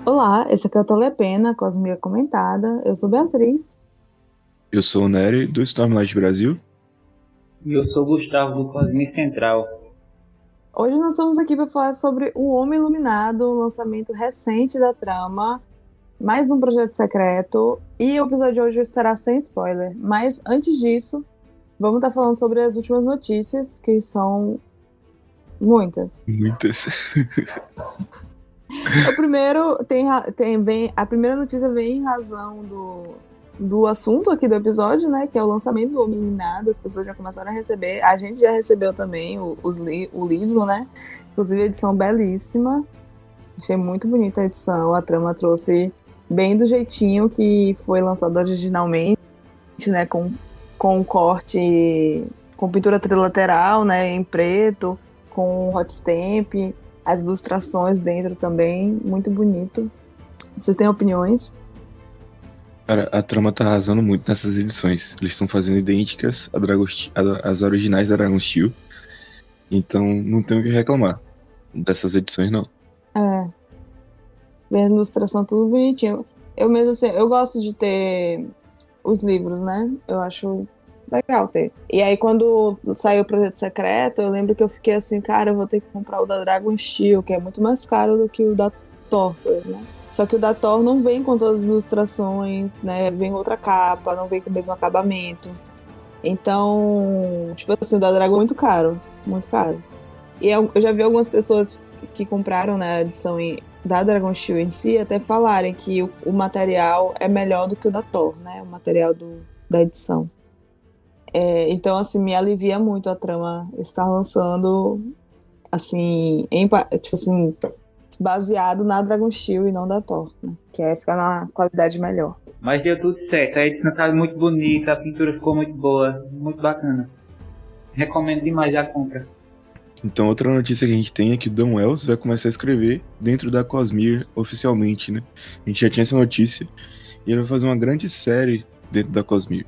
Olá, esse aqui é o Telepena, Cosmia Comentada. Eu sou Beatriz. Eu sou o Nery, do Stormlight Brasil. E eu sou o Gustavo do Cosme Central. Hoje nós estamos aqui para falar sobre O Homem Iluminado, o lançamento recente da trama, mais um projeto secreto, e o episódio de hoje será sem spoiler. Mas antes disso, vamos estar falando sobre as últimas notícias, que são muitas. Muitas. O primeiro a primeira notícia vem em razão do assunto aqui do episódio, né? Que é o lançamento do Homem Iluminado. As pessoas já começaram a receber. A gente já recebeu também o livro, né? Inclusive a edição belíssima. Achei muito bonita a edição. A trama trouxe bem do jeitinho que foi lançado originalmente, né? Com corte, com pintura trilateral, né? Em preto, com hot stamp, as ilustrações dentro também, muito bonito. Vocês têm opiniões? Cara, a trama tá arrasando muito nessas edições. Eles estão fazendo idênticas às originais da Dragon Steel. Então não tenho o que reclamar dessas edições, não. É, bem a ilustração tudo bonitinho. Eu mesmo assim, eu gosto de ter os livros, né? Eu acho legal ter. E aí, quando saiu o Projeto Secreto, eu lembro que eu fiquei assim, cara, eu vou ter que comprar o da Dragon Steel, que é muito mais caro do que o da Thor, né? Só que o da Thor não vem com todas as ilustrações, né? Vem outra capa, não vem com o mesmo acabamento. Então, tipo assim, o da Dragon é muito caro, muito caro. E eu já vi algumas pessoas que compraram, né, a edição da Dragon Steel em si, até falarem que o material é melhor do que o da Thor, né? O material da edição. Então, assim, me alivia muito a trama estar lançando, assim, tipo assim, baseado na Dragon Steel e não da Thor, né? Que é ficar na qualidade melhor. Mas deu tudo certo, a edição tá muito bonita, a pintura ficou muito boa, muito bacana. Recomendo demais a compra. Então outra notícia que a gente tem é que o Dan Wells vai começar a escrever dentro da Cosmere oficialmente, né? A gente já tinha essa notícia. E ele vai fazer uma grande série dentro da Cosmere.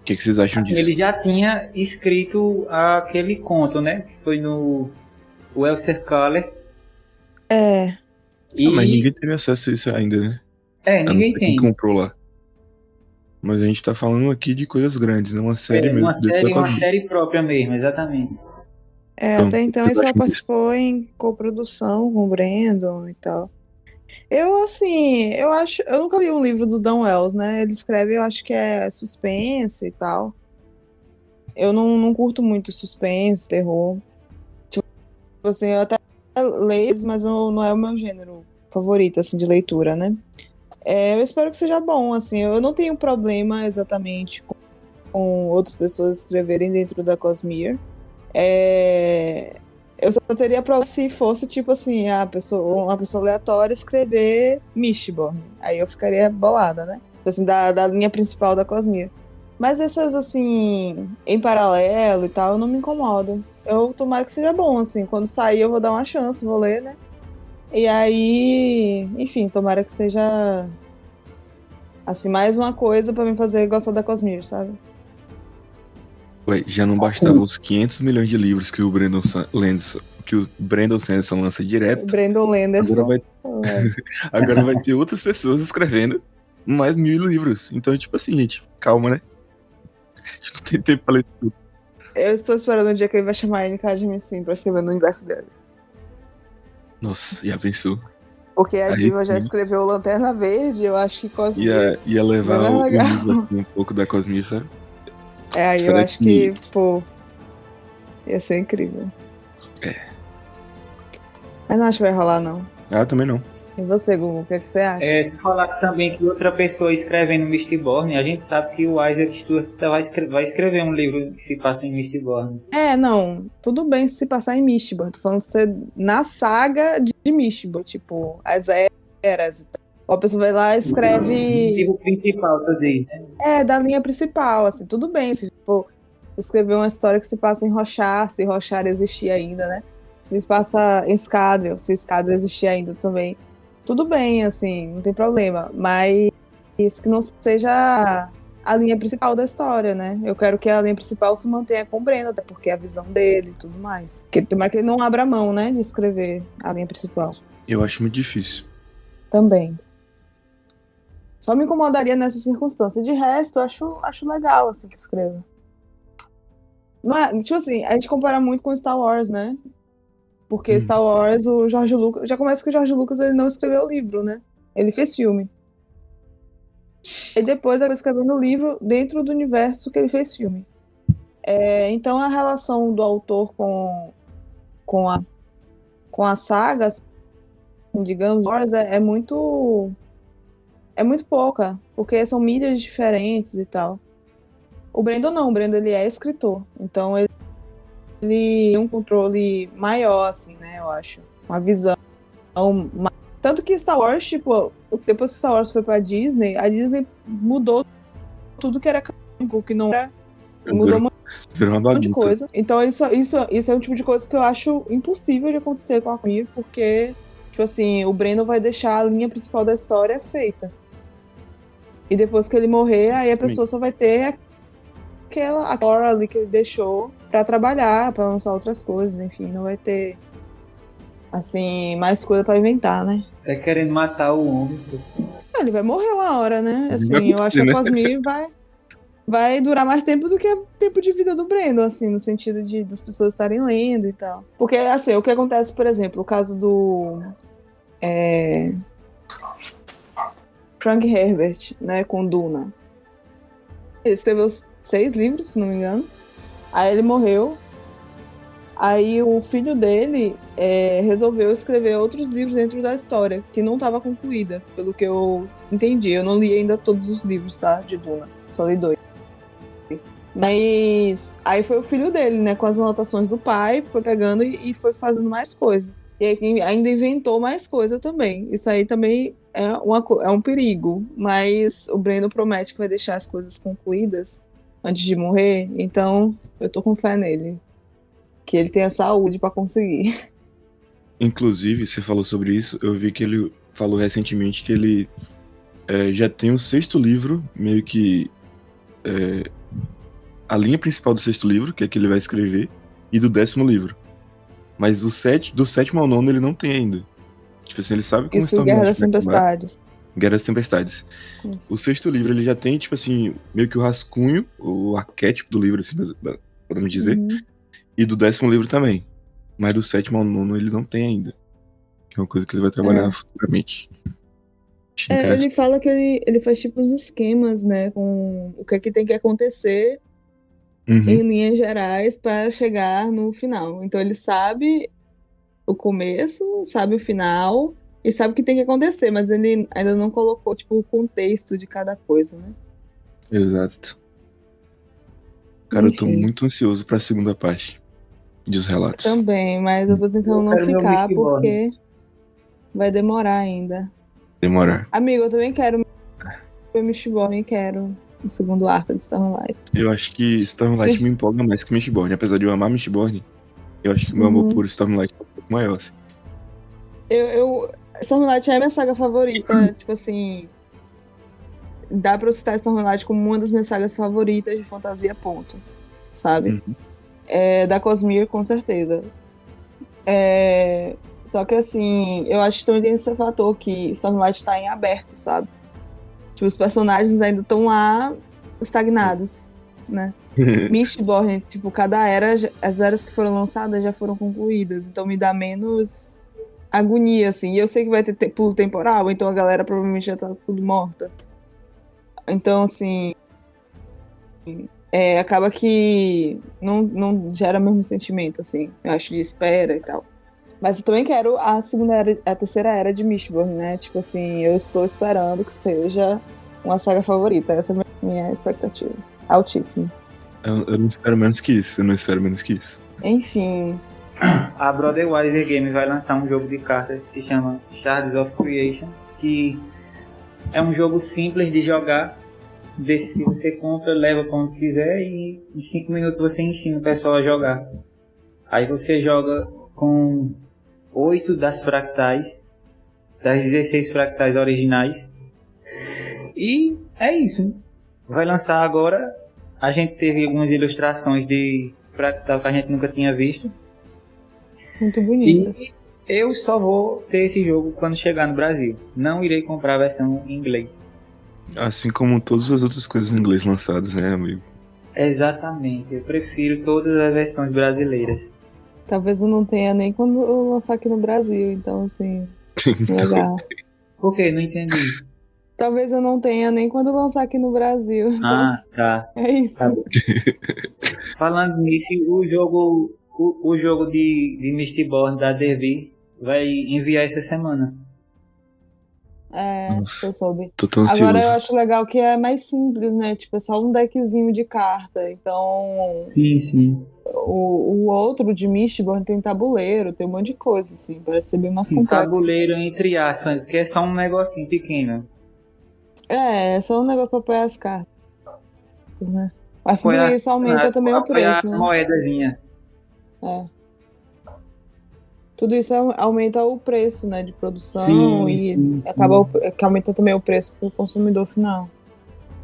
O que vocês acham disso? Ele já tinha escrito aquele conto, né? Que foi no Welser Caller. É, Mas E ninguém teve acesso a isso ainda, né? A não ninguém ser quem tem. comprou lá. Mas a gente tá falando aqui de coisas grandes, não uma série É mesmo dentro da uma Cosmere. série própria mesmo, exatamente. Então, o até que então vocês ele só acham disso? participou em coprodução com o Brandon e tal. Eu, assim, eu nunca li um livro do Dan Wells, né? Ele escreve, eu acho que é suspense e tal. Eu não curto muito suspense, terror. Tipo assim, eu até leio, mas não é o meu gênero favorito, assim, de leitura, né? Eu espero que seja bom, assim. Eu não tenho problema exatamente com outras pessoas escreverem dentro da Cosmere. Eu só teria problema se fosse, tipo assim, uma pessoa aleatória escrever Mistborn. Aí eu ficaria bolada, né? Tipo assim, da linha principal da Cosmere. Mas essas, assim, em paralelo e tal, eu não me incomodo. Eu tomara que seja bom, assim. Quando sair, eu vou dar uma chance, vou ler, né? E aí, enfim, tomara que seja, assim, mais uma coisa pra me fazer gostar da Cosmere, sabe? Ué, já não bastava os 500 milhões de livros que o Brandon Sanderson lança direto. Brandon Agora Lenderson. vai, agora vai ter outras pessoas escrevendo mais 1.000 livros. Então, tipo assim, gente, calma, né? A gente não tem tempo pra ler tudo. Eu estou esperando o dia que ele vai chamar a N.K. Jemisin pra escrever no universo dele. Nossa, já pensou? Porque a Aí Diva já sim, escreveu Lanterna Verde, eu acho que Cosmere ia bem levar mais o legal. nível assim, um pouco da Cosmere, sabe? Aí eu Será acho que, que. pô, ia ser incrível. É. Mas não acho que vai rolar, não. Ah, também não. E você, Google, o que, é que você acha? Se falasse também que outra pessoa escrevendo Mistborn, a gente sabe que o Isaac Stuart vai escrever um livro que se passa em Mistborn. Não, tudo bem se passar em Mistborn. Tô falando de ser na saga de Mistborn, tipo, as eras e tal. Ou a pessoa vai lá e O escreve livro principal, tu diz, né? da linha principal, assim, tudo bem. Se for escrever uma história que se passa em Rochar, se Rochar existir ainda, né? Se passa em Scadrial, se Scadrial existir ainda também. Tudo bem, assim, não tem problema. Mas que não seja a linha principal da história, né? Eu quero que a linha principal se mantenha com o Breno, até porque é a visão dele e tudo mais. Porque tomara que ele não abra mão, né, de escrever a linha principal. Eu acho muito difícil. também. Só me incomodaria nessa circunstância. De resto, eu acho legal, assim, que escreva. Não é, tipo assim, a gente compara muito com Star Wars, né? Porque Star Wars, o George Lucas... Já começa que o George Lucas ele não escreveu o livro, né? Ele fez filme. E depois ele escreveu no livro dentro do universo que ele fez filme. Então a relação do autor com a saga, assim, digamos, Wars é muito pouca, porque são mídias diferentes e tal. O Brandon não, o Brandon ele é escritor, então ele tem um controle maior, assim, né, eu acho. Uma visão. Tanto que Star Wars, tipo, depois que Star Wars foi pra Disney, a Disney mudou tudo que era canônico, que não era. Mudou Virou uma um monte de bagunça. coisa. Então isso é um tipo de coisa que eu acho impossível de acontecer com a Mir, porque, tipo assim, o Brandon vai deixar a linha principal da história feita. E depois que ele morrer, aí a pessoa só vai ter aquela hora ali que ele deixou pra trabalhar, pra lançar outras coisas, enfim, não vai ter, assim, mais coisa pra inventar, né? Tá querendo matar o homem, pô. Ele vai morrer uma hora, né? Vai Assim, eu acho que acontecer, a né? Cosmere vai durar mais tempo do que o tempo de vida do Brandon, assim, no sentido das pessoas estarem lendo e tal. Porque, assim, o que acontece, por exemplo, o caso do Frank Herbert, né, com Duna. Ele escreveu 6 livros, se não me engano. Aí ele morreu. Aí o filho dele resolveu escrever outros livros dentro da história, que não estava concluída, pelo que eu entendi. Eu não li ainda todos os livros, tá, de Duna. Só li 2. Mas aí foi o filho dele, né, com as anotações do pai, foi pegando e foi fazendo mais coisa. E aí ainda inventou mais coisa também. Isso aí também é um perigo. Mas o Breno promete que vai deixar as coisas concluídas antes de morrer. Então eu tô com fé nele. Que ele tenha saúde pra conseguir. Inclusive, você falou sobre isso, eu vi que ele falou recentemente que ele já tem o 6º livro, meio que a linha principal do 6º livro, que é que ele vai escrever, e do 10º livro. Mas do 7º ao 9º ele não tem ainda. Tipo assim, ele sabe como Isso, Guerra das vai acabar. Tempestades. Guerra das Tempestades. Isso. O 6º livro ele já tem, tipo assim, meio que o rascunho, o arquétipo do livro, assim, podemos dizer. Uhum. E do 10º livro também. Mas do 7º ao 9º ele não tem ainda. Que é uma coisa que ele vai trabalhar futuramente. Ele fala que ele faz tipo uns esquemas, né, com o que é que tem que acontecer em linhas gerais para chegar no final. Então ele sabe o começo, sabe o final e sabe o que tem que acontecer, mas ele ainda não colocou tipo o contexto de cada coisa, né? Exato. Cara, eu tô Enfim. muito ansioso pra segunda parte dos relatos. Também, mas eu tô tentando não ficar Mistborn. porque vai demorar ainda. Demorar. Amigo, eu também quero ver Mistborn, quero o segundo arco de Stormlight. Eu acho que Stormlight me empolga mais que Mistborn. Apesar de eu amar Mistborn, eu acho que o meu amor por Stormlight é um pouco maior, assim. Stormlight é a minha saga favorita, tipo assim... Dá pra eu citar Stormlight como uma das minhas sagas favoritas de fantasia, ponto. Sabe? Da Cosmere, com certeza. Só que assim, eu acho que também tem esse fator que Stormlight tá em aberto, sabe? Tipo, os personagens ainda estão lá estagnados, né? Mistborn, tipo, cada era, as eras que foram lançadas já foram concluídas, então me dá menos agonia, assim. E eu sei que vai ter pulo temporal, então a galera provavelmente já tá tudo morta. Então, assim, acaba que não gera o mesmo sentimento, assim, eu acho, de espera e tal. Mas eu também quero a terceira era de Mistborn, né? Tipo assim, eu estou esperando que seja uma saga favorita. Essa é a minha expectativa. Altíssima. Eu não espero menos que isso. Enfim. A Brotherwise Game vai lançar um jogo de cartas que se chama Shards of Creation, que é um jogo simples de jogar, desses que você compra, leva como quiser e em 5 minutos você ensina o pessoal a jogar. Aí você joga com 8 das fractais, das 16 fractais originais. E é isso. Vai lançar agora. A gente teve algumas ilustrações de fractal que a gente nunca tinha visto. Muito bonitas. Eu só vou ter esse jogo quando chegar no Brasil. Não irei comprar a versão em inglês. Assim como todas as outras coisas em inglês lançadas, né, amigo? Exatamente. Eu prefiro todas as versões brasileiras. Talvez eu não tenha nem quando eu lançar aqui no Brasil, então assim, legal. Por quê? Não entendi. Talvez eu não tenha nem quando lançar aqui no Brasil, então Ah, tá. é isso. Tá bom. Falando nisso, o jogo de Mistborn da Derby vai enviar essa semana. É, Nossa, eu soube. tô tão Agora eu ansioso. acho legal que é mais simples, né? Tipo, é só um deckzinho de carta. Então, Sim, sim. o outro de Mistborn tem tabuleiro, tem um monte de coisa, assim. Parece ser bem mais Sim, complexo. tabuleiro entre aspas, porque é só um negocinho pequeno. É só um negócio pra apoiar as cartas, né? Mas tudo Apoiar, isso aumenta também o apoiar preço, a né? moedazinha. É. Tudo isso aumenta o preço, né, de produção Sim, e sim, acaba sim. que aumenta também o preço para o consumidor final.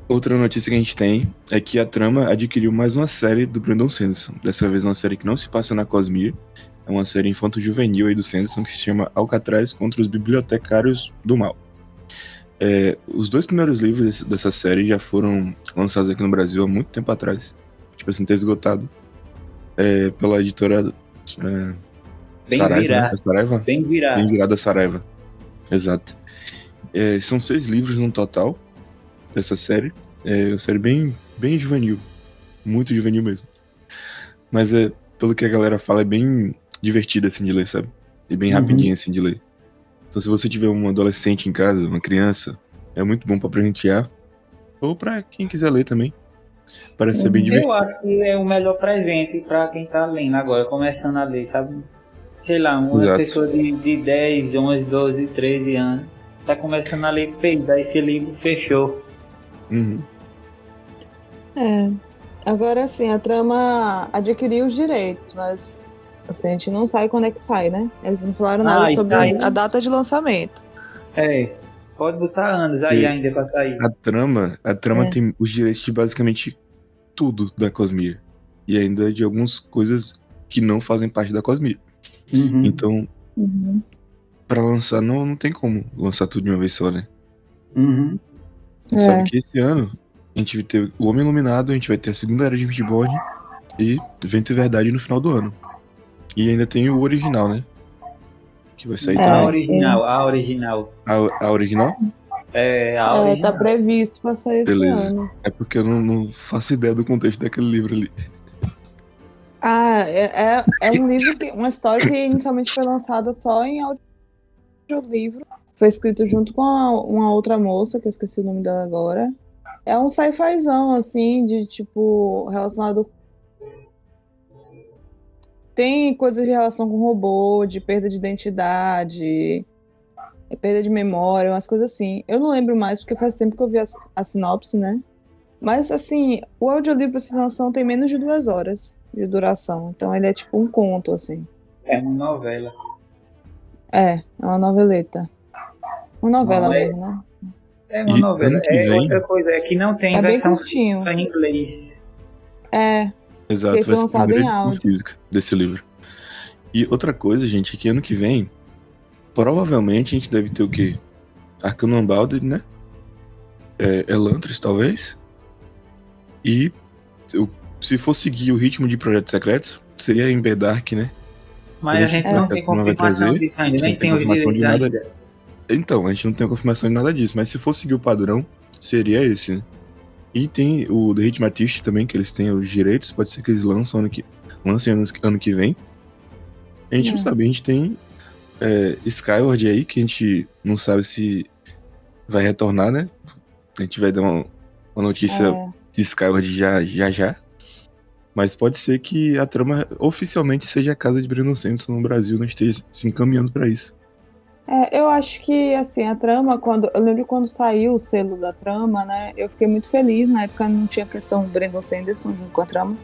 Outra notícia que a gente tem é que a Trama adquiriu mais uma série do Brandon Sanderson. Dessa vez uma série que não se passa na Cosmere. É uma série infanto-juvenil aí do Sanderson que se chama Alcatraz contra os Bibliotecários do Mal. Os 2 primeiros livros dessa série já foram lançados aqui no Brasil há muito tempo atrás. Tipo assim, ter esgotado. Pela editora Bem Saraiva, né? virar. É Saraiva? Bem Bem virar. virada Saraiva. Exato. São 6 livros no total dessa série. É uma série bem, bem juvenil. Muito juvenil mesmo. Mas pelo que a galera fala, é bem divertida assim de ler, sabe? E bem rapidinho assim de ler. Então se você tiver um adolescente em casa, uma criança, é muito bom pra presentear. Ou pra quem quiser ler também. Parece ser bem Eu divertido. acho que é o melhor presente pra quem tá lendo agora, começando a ler, sabe? Sei lá, uma Exato. pessoa de 10, 11, 12, 13 anos tá começando a ler, pegar esse livro, fechou. Uhum. É. Agora sim, a Trama adquiriu os direitos, mas assim, a gente não sabe quando é que sai, né? Eles não falaram nada Isso sobre aí, a data de lançamento. pode botar anos aí E ainda pra sair. a trama É. tem os direitos de basicamente tudo da Cosmere. E ainda de algumas coisas que não fazem parte da Cosmere. Uhum, Então, Uhum. pra lançar, não tem como lançar tudo de uma vez só, né? uhum. A gente sabe É. que esse ano a gente vai ter o Homem Iluminado, a gente vai ter a segunda era de Mistborn e Vento e Verdade no final do ano. E ainda tem o original, né? Que vai sair A também. original, a original. A original? É, a Tá original. previsto para sair esse Beleza. ano. É porque eu não faço ideia do contexto daquele livro ali. É um livro uma história que inicialmente foi lançada só em audiolivro. Foi escrito junto com uma outra moça, que eu esqueci o nome dela agora. É um sci-fizão, assim, de tipo, relacionado. Tem coisas de relação com robô, de perda de identidade, perda de memória, umas coisas assim. Eu não lembro mais, porque faz tempo que eu vi a sinopse, né? Mas, assim, o audiolivro, pra vocês terem noção, tem menos de 2 horas de duração. Então, ele é tipo um conto, assim. É uma novela. É uma noveleta. Uma novela Não, mesmo, né? é uma E novela. ano que É outra vem, coisa, é que não tem É bem versão curtinho. em inglês. Porque exato, foi vai ser a lançado primeira em edição áudio. física desse livro. E outra coisa, gente, é que ano que vem, provavelmente a gente deve ter o quê? Arcano Unbounded, né? Elantris, talvez. E se for seguir o ritmo de Projetos Secretos, seria em Dark, né? Mas a gente não A tem turma vai confirmação trazer. disso A ainda, gente não nem tem tem os confirmação direitos de nada. ainda. Então, a gente não tem confirmação de nada disso, mas se for seguir o padrão, seria esse, né? E tem o The Hitmatist também, que eles têm os direitos, pode ser que eles lancem ano que vem. A gente não sabe, a gente tem Skyward aí, que a gente não sabe se vai retornar, né? A gente vai dar uma notícia de Skyward já. Mas pode ser que a trama oficialmente seja a casa de Brandon Sanderson no Brasil, não esteja se encaminhando pra isso. Eu acho que, assim, a trama, eu lembro quando saiu o selo da trama, né? Eu fiquei muito feliz. Na época não tinha questão do Brandon Sanderson junto com a trama.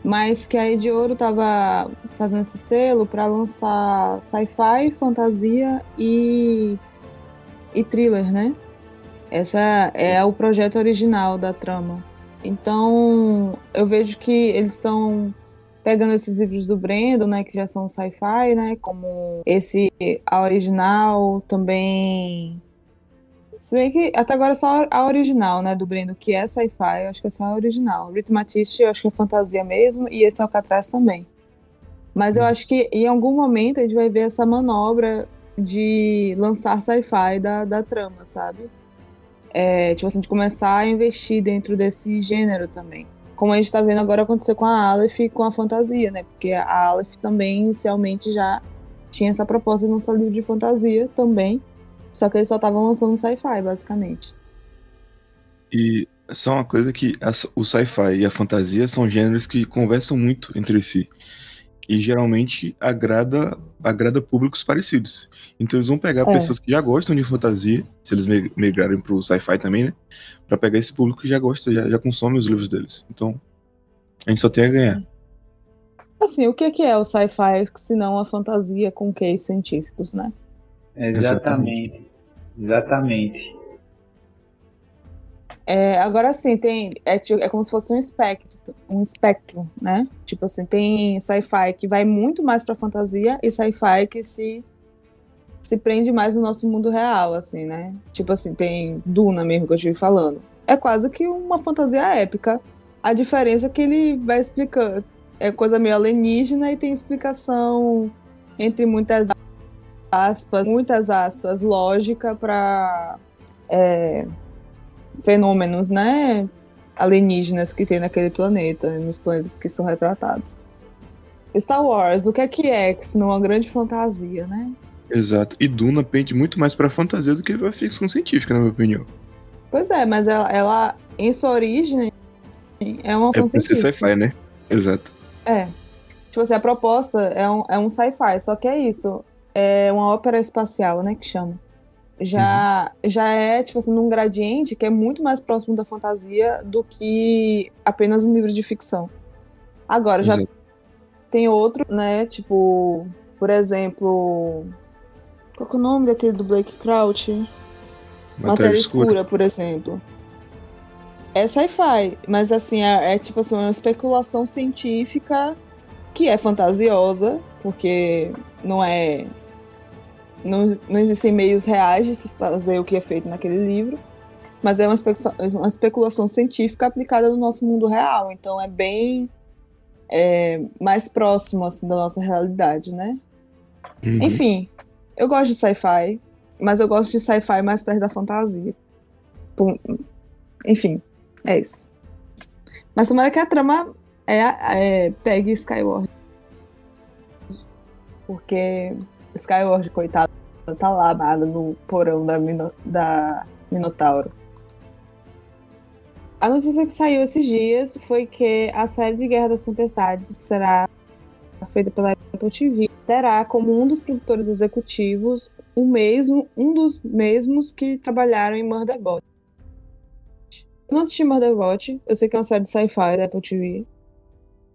Mas que a Edioro tava fazendo esse selo para lançar sci-fi, fantasia e thriller, né? Essa é o projeto original da trama. Então, eu vejo que eles estão pegando esses livros do Brandon, né, que já são sci-fi, né, como esse A Original, também. Se bem que até agora é só a original, né, do Brandon, que é sci-fi, eu acho que é só a original. Rito Matisse, eu acho que é fantasia mesmo, e esse Alcatraz também. Mas eu acho que em algum momento a gente vai ver essa manobra de lançar sci-fi da trama, sabe? Tipo assim, de começar a investir dentro desse gênero também. Como a gente tá vendo agora acontecer com a Aleph e com a fantasia, né? Porque a Aleph também inicialmente já tinha essa proposta de lançar livro de fantasia também, só que eles só estavam lançando sci-fi, basicamente. E só uma coisa que o sci-fi e a fantasia são gêneros que conversam muito entre si. E geralmente agrada públicos parecidos. Então eles vão pegar pessoas que já gostam de fantasia, se eles migrarem pro sci-fi também, né? Pra pegar esse público que já gosta, já consome os livros deles. Então, a gente só tem a ganhar. Assim, o que é o sci-fi se não a fantasia com queijos científicos, né? Exatamente. Exatamente. Agora sim, é como se fosse um espectro, né? Tipo assim, tem sci-fi que vai muito mais pra fantasia e sci-fi que se prende mais no nosso mundo real, assim, né? Tipo assim, tem Duna mesmo que eu estive falando. É quase que uma fantasia épica. A diferença é que ele vai explicando. É coisa meio alienígena e tem explicação entre muitas aspas, lógica para fenômenos, né? Alienígenas que tem naquele planeta, nos planetas que são retratados. Star Wars, o que é que se não uma grande fantasia, né? Exato. E Duna pende muito mais pra fantasia do que pra ficção científica, na minha opinião. Pois é, mas ela em sua origem, é uma É ficção pra ser científica. sci-fi, né? Exato. Tipo assim, a proposta é um sci-fi, só que é isso. É uma ópera espacial, né, que chama. Já é, tipo assim, num gradiente que é muito mais próximo da fantasia do que apenas um livro de ficção. Agora, já Exato. tem outro, né, tipo, por exemplo, qual que é o nome daquele do Blake Crouch? Matéria Escura, por exemplo. É sci-fi, mas assim, tipo assim, uma especulação científica que é fantasiosa, porque não é. Não existem meios reais de se fazer o que é feito naquele livro, mas é uma especulação científica aplicada no nosso mundo real, então é bem mais próximo assim, da nossa realidade, né? Enfim, eu gosto de sci-fi, mas eu gosto de sci-fi mais perto da fantasia. Enfim, é isso. Mas tomara que a trama pegue Skyward. Porque Skyward, coitado, tá lá amada no porão da Minotauro. A notícia que saiu esses dias foi que a série de Guerra das Tempestades será feita pela Apple TV. Terá como um dos produtores executivos um dos mesmos que trabalharam em Murderbot. Eu não assisti Murderbot, eu sei que é uma série de sci-fi da Apple TV.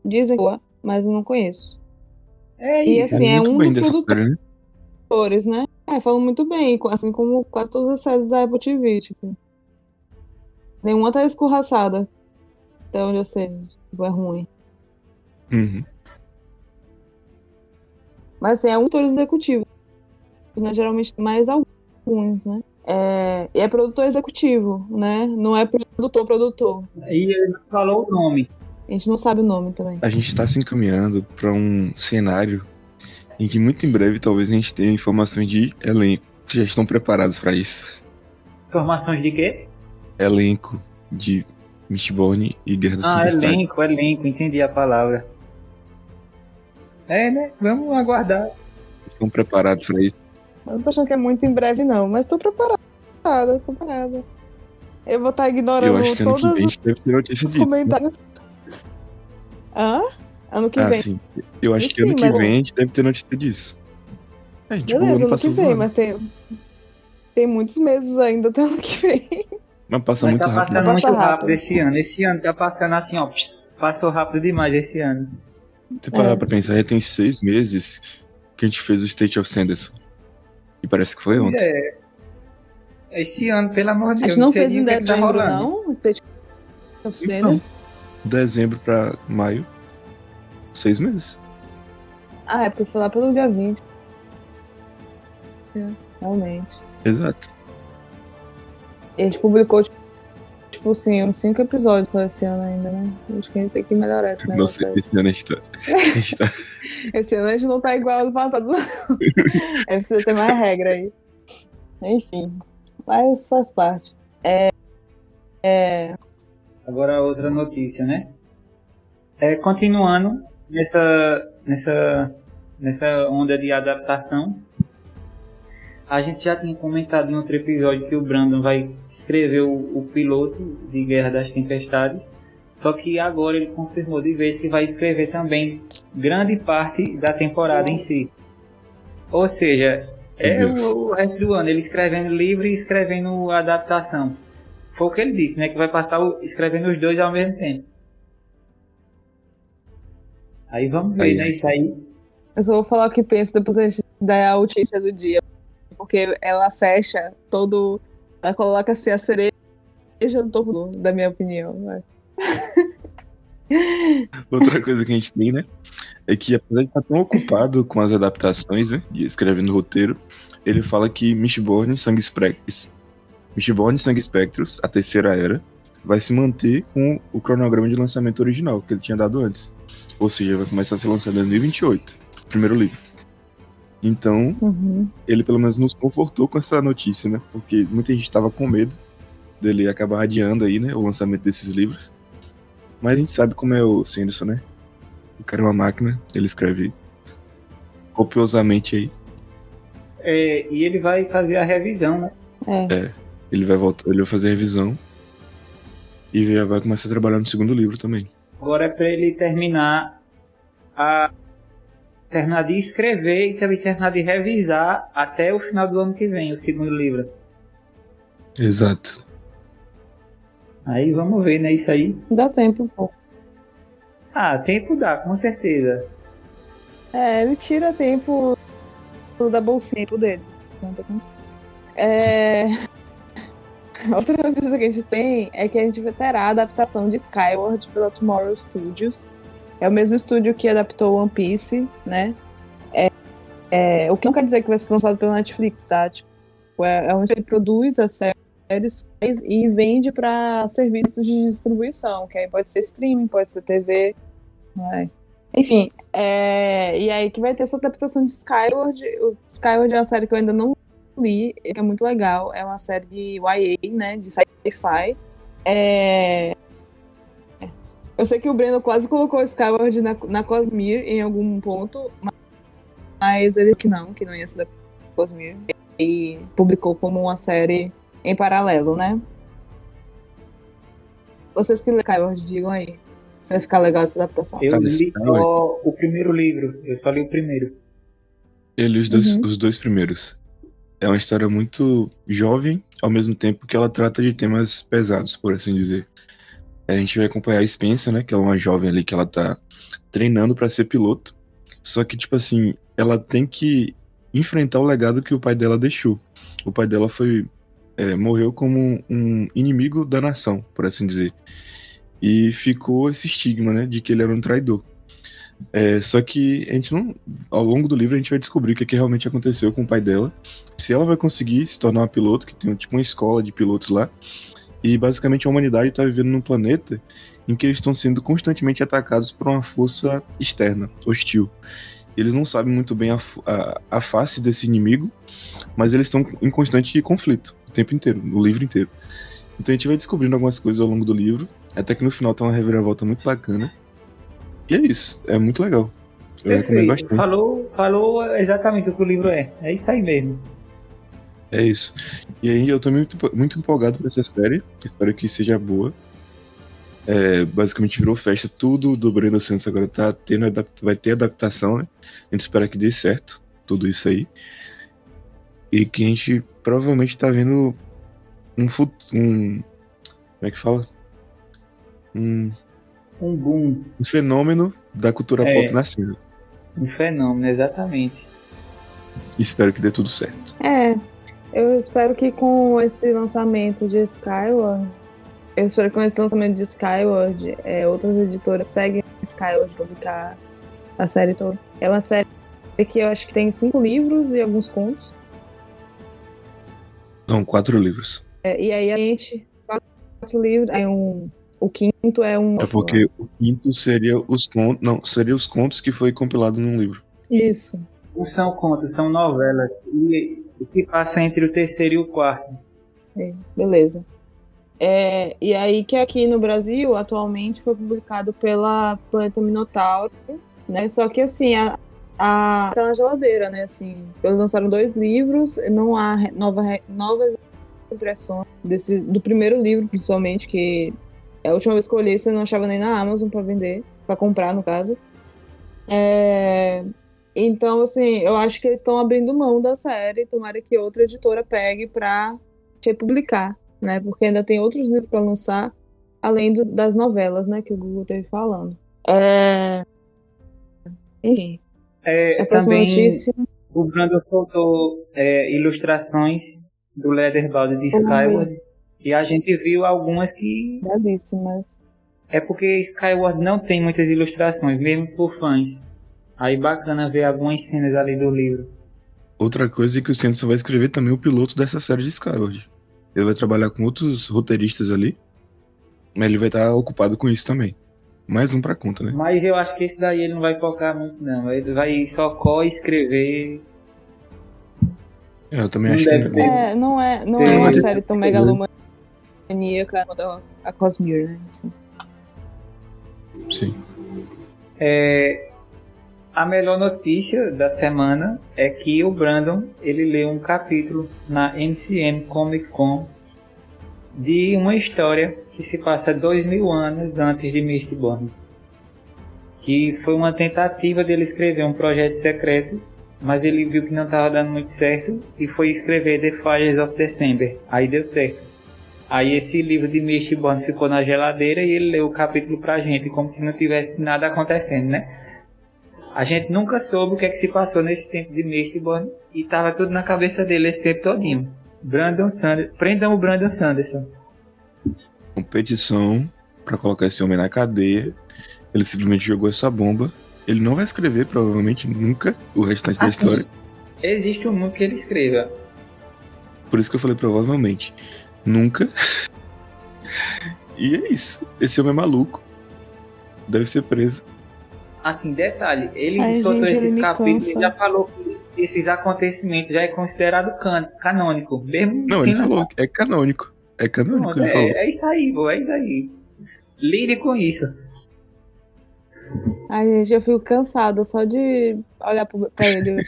Dizem que é boa, mas eu não conheço. E isso. assim, é muito um bem dos dessa série, né? produtores, né? Falam muito bem, assim como quase todas as séries da Apple TV, tipo. Nenhuma tá escorraçada. Até onde eu sei. Tipo, é ruim. Mas assim, é um produtor executivo. Né? Geralmente mais alguns, né? E é produtor executivo, né? Não é produtor. E ele não falou o nome. A gente não sabe o nome também. A gente tá se encaminhando pra um cenário em que muito em breve talvez a gente tenha informações de elenco. Vocês já estão preparados pra isso? Informações de quê? Elenco de Mistborn e Guerra das Tempestades. Elenco, entendi a palavra. Né? Vamos aguardar. Estão preparados pra isso? Eu não tô achando que é muito em breve, não, mas tô preparada. Eu vou estar ignorando Eu acho que ano que vem a todos gente deve ter notícia os disso. comentários. Hã? Ano que vem? Sim. Eu acho que Sim, ano que mas- vem a gente deve ter notícia disso. Tipo, Beleza, ano ano que passou vem, voando. mas tem muitos meses ainda até ano que vem. Mas passa Mas muito tá rápido. passando Passa muito rápido rápido. esse ano. Esse ano tá passando assim, ó. Passou rápido demais esse ano. Se parar pra pensar, já tem 6 meses que a gente fez o State of Sanderson. E parece que foi ontem. Esse ano, pelo amor de A Deus, gente não sei fez nem em o que é que tá dezembro, rolando. não? O State of Então, Sanderson? dezembro pra maio. 6 meses. Ah, é porque foi lá pelo dia 20. É, realmente. Exato. E a gente publicou, tipo assim, uns 5 episódios só esse ano ainda, né? Acho que a gente tem que melhorar esse negócio Nossa, aí. esse ano a gente tá Esse ano a gente não tá igual ao do passado, não. É preciso ter mais regra aí. Enfim, mas faz parte. Agora outra notícia, né? Continuando nessa onda de adaptação, a gente já tinha comentado em outro episódio que o Brandon vai escrever o piloto de Guerra das Tempestades, só que agora ele confirmou de vez que vai escrever também grande parte da temporada em si. Ou seja, o resto do ano ele escrevendo livro e escrevendo adaptação. Foi o que ele disse, né? Que vai passar escrevendo os dois ao mesmo tempo. Aí vamos ver, né? Isso aí. Eu só vou falar o que penso, depois a gente dá a notícia do dia. Porque ela fecha todo. Ela coloca assim a cereja no topo da minha opinião. Né? Outra coisa que a gente tem, né? É que apesar de estar tão ocupado com as adaptações, né? E escrevendo o roteiro, ele fala que Mistborn e Sangue Spectros, a terceira era, vai se manter com o cronograma de lançamento original que ele tinha dado antes. Ou seja, vai começar a ser lançado em 2028, o primeiro livro. Então, ele pelo menos nos confortou com essa notícia, né? Porque muita gente estava com medo dele acabar adiando aí, né? O lançamento desses livros. Mas a gente sabe como é o Sanderson, né? O cara é uma máquina, ele escreve copiosamente aí. E ele vai fazer a revisão, né? Ele vai fazer a revisão e já vai começar a trabalhar no segundo livro também. Agora é para ele terminar de escrever e também terminar de revisar até o final do ano que vem, o segundo livro. Exato. Aí vamos ver, né? Isso aí. Dá tempo um pouco. Tempo dá, com certeza. Ele tira tempo da bolsinha dele. Não tem condição. Outra notícia que a gente tem é que a gente terá a adaptação de Skyward pela Tomorrow Studios. É o mesmo estúdio que adaptou One Piece, né? O que não quer dizer que vai ser lançado pela Netflix, tá? Tipo, é um estúdio que produz as séries e vende para serviços de distribuição, que aí pode ser streaming, pode ser TV, né? Enfim, e aí que vai ter essa adaptação de Skyward. O Skyward é uma série que eu ainda não li, que é muito legal. É uma série de YA, né? De sci-fi. Eu sei que o Breno quase colocou Skyward na Cosmere em algum ponto, mas ele que não ia ser da Cosmere. E publicou como uma série em paralelo, né? Vocês que lêem Skyward, digam aí. Se vai ficar legal essa adaptação. Eu li só o primeiro livro. Eu só li o primeiro. Eu li os dois primeiros. É uma história muito jovem, ao mesmo tempo que ela trata de temas pesados, por assim dizer. A gente vai acompanhar a Spencer, né, que é uma jovem ali que ela tá treinando pra ser piloto. Só que, tipo assim, ela tem que enfrentar o legado que o pai dela deixou. O pai dela morreu como um inimigo da nação, por assim dizer. E ficou esse estigma, né, de que ele era um traidor. Só que a gente não, ao longo do livro a gente vai descobrir o que realmente aconteceu com o pai dela, se ela vai conseguir se tornar uma piloto, que tem tipo uma escola de pilotos lá, e basicamente a humanidade está vivendo num planeta em que eles estão sendo constantemente atacados por uma força externa, hostil. Eles não sabem muito bem a face desse inimigo, mas eles estão em constante conflito o tempo inteiro, no livro inteiro. Então a gente vai descobrindo algumas coisas ao longo do livro, até que no final tem uma reviravolta muito bacana. E é isso, é muito legal. Eu recomendo bastante. Falou exatamente o que o livro é. É isso aí mesmo. É isso. E aí eu tô muito empolgado por essa série. Espero que seja boa. Basicamente virou festa. Tudo do Brandon Santos agora vai ter adaptação, né? A gente espera que dê certo tudo isso aí. E que a gente provavelmente tá vendo como é que fala? Um boom. Um fenômeno da cultura pop nascendo. Um fenômeno, exatamente. Espero que dê tudo certo. Eu espero que com esse lançamento de Skyward, outras editoras peguem Skyward para publicar a série toda. É uma série que eu acho que tem 5 livros e alguns contos. São 4 livros. E aí a gente... 4 livros, aí o quinto é um... É porque o quinto seria os contos... Não, seria os contos que foi compilado num livro. Isso. Não são contos, são novelas. E se passa entre o terceiro e o quarto. Beleza. E aí que aqui no Brasil, atualmente, foi publicado pela Planeta Minotauro, né? Só que assim, tá na geladeira, né? Assim, eles lançaram 2 livros, não há novas impressões do primeiro livro, principalmente, que a última vez que eu olhei, você não achava nem na Amazon para vender, para comprar, no caso. Então, assim, eu acho que eles estão abrindo mão da série, tomara que outra editora pegue para republicar, né? Porque ainda tem outros livros para lançar, além das novelas, né? Que o Google teve falando. Enfim. A próxima Também notícia. o Brandon soltou ilustrações do Leatherbound de Skyward. E a gente viu algumas que... Belíssimas. É porque Skyward não tem muitas ilustrações, mesmo por fãs. Aí bacana ver algumas cenas ali do livro. Outra coisa é que o Sanderson vai escrever também o piloto dessa série de Skyward. Ele vai trabalhar com outros roteiristas ali, mas ele vai estar ocupado com isso também. Mais um pra conta, né? Mas eu acho que esse daí ele não vai focar muito, não. Ele vai só co-escrever. Eu também Não acho deve que ter. Não é uma série tão megalomaníaca quanto a Cosmere, né? Assim. Sim. A melhor notícia da semana é que o Brandon, ele leu um capítulo na MCM Comic Con de uma história que se passa 2000 anos antes de Mistborn. Que foi uma tentativa dele escrever um projeto secreto, mas ele viu que não estava dando muito certo e foi escrever The Fires of December. Aí deu certo. Aí esse livro de Mistborn ficou na geladeira e ele leu o capítulo pra gente, como se não tivesse nada acontecendo, né? A gente nunca soube o que é que se passou nesse tempo de Mistborn e tava tudo na cabeça dele esse tempo todinho. Prendam o Brandon Sanderson. Competição pra colocar esse homem na cadeia. Ele simplesmente jogou essa bomba. Ele não vai escrever, provavelmente, nunca, o restante da história. Existe um mundo que ele escreva. Por isso que eu falei provavelmente. Nunca. E é isso. Esse homem é maluco. Deve ser preso. Assim, detalhe, ele soltou esses capítulos e já falou que esses acontecimentos já é considerado canônico. Mesmo não, ele falou que é canônico. É canônico, pronto, ele falou. É isso aí, pô, é isso aí. Lide com isso. Ai, gente, eu fico cansada só de olhar pra ele.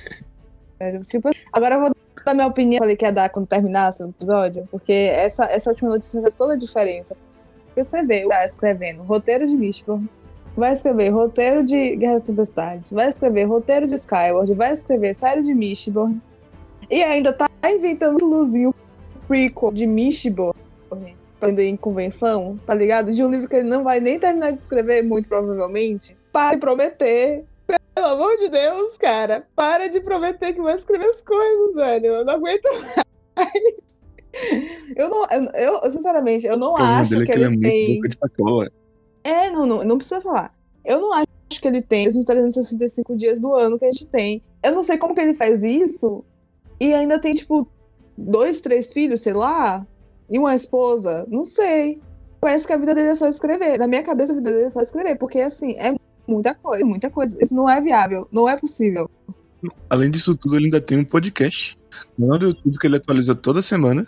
Tipo, agora eu vou dar minha opinião. Falei que ia dar quando terminasse o episódio, porque essa última notícia faz toda a diferença. Porque você vê, tá escrevendo roteiro de Mistborn, vai escrever roteiro de Guerra das Tempestades, vai escrever roteiro de Skyward, vai escrever série de Mistborn, e ainda tá inventando um luzinho prequel de Mistborn, quando em convenção, tá ligado? De um livro que ele não vai nem terminar de escrever, muito provavelmente. Para de prometer. Pelo amor de Deus, cara. Para de prometer que vai escrever as coisas, velho. Eu não aguento mais. Eu sinceramente, eu não acho dele que é que ele ele é muito tem... boca de sacola. Não precisa falar. Eu não acho que ele tem os 365 dias do ano que a gente tem. Eu não sei como que ele faz isso e ainda tem, tipo, 2, 3 filhos, sei lá, e uma esposa. Não sei. Parece que a vida dele é só escrever. Na minha cabeça, a vida dele é só escrever, porque, assim, é muita coisa, muita coisa. Isso não é viável, não é possível. Além disso tudo, ele ainda tem um podcast. Não é do YouTube que ele atualiza toda semana.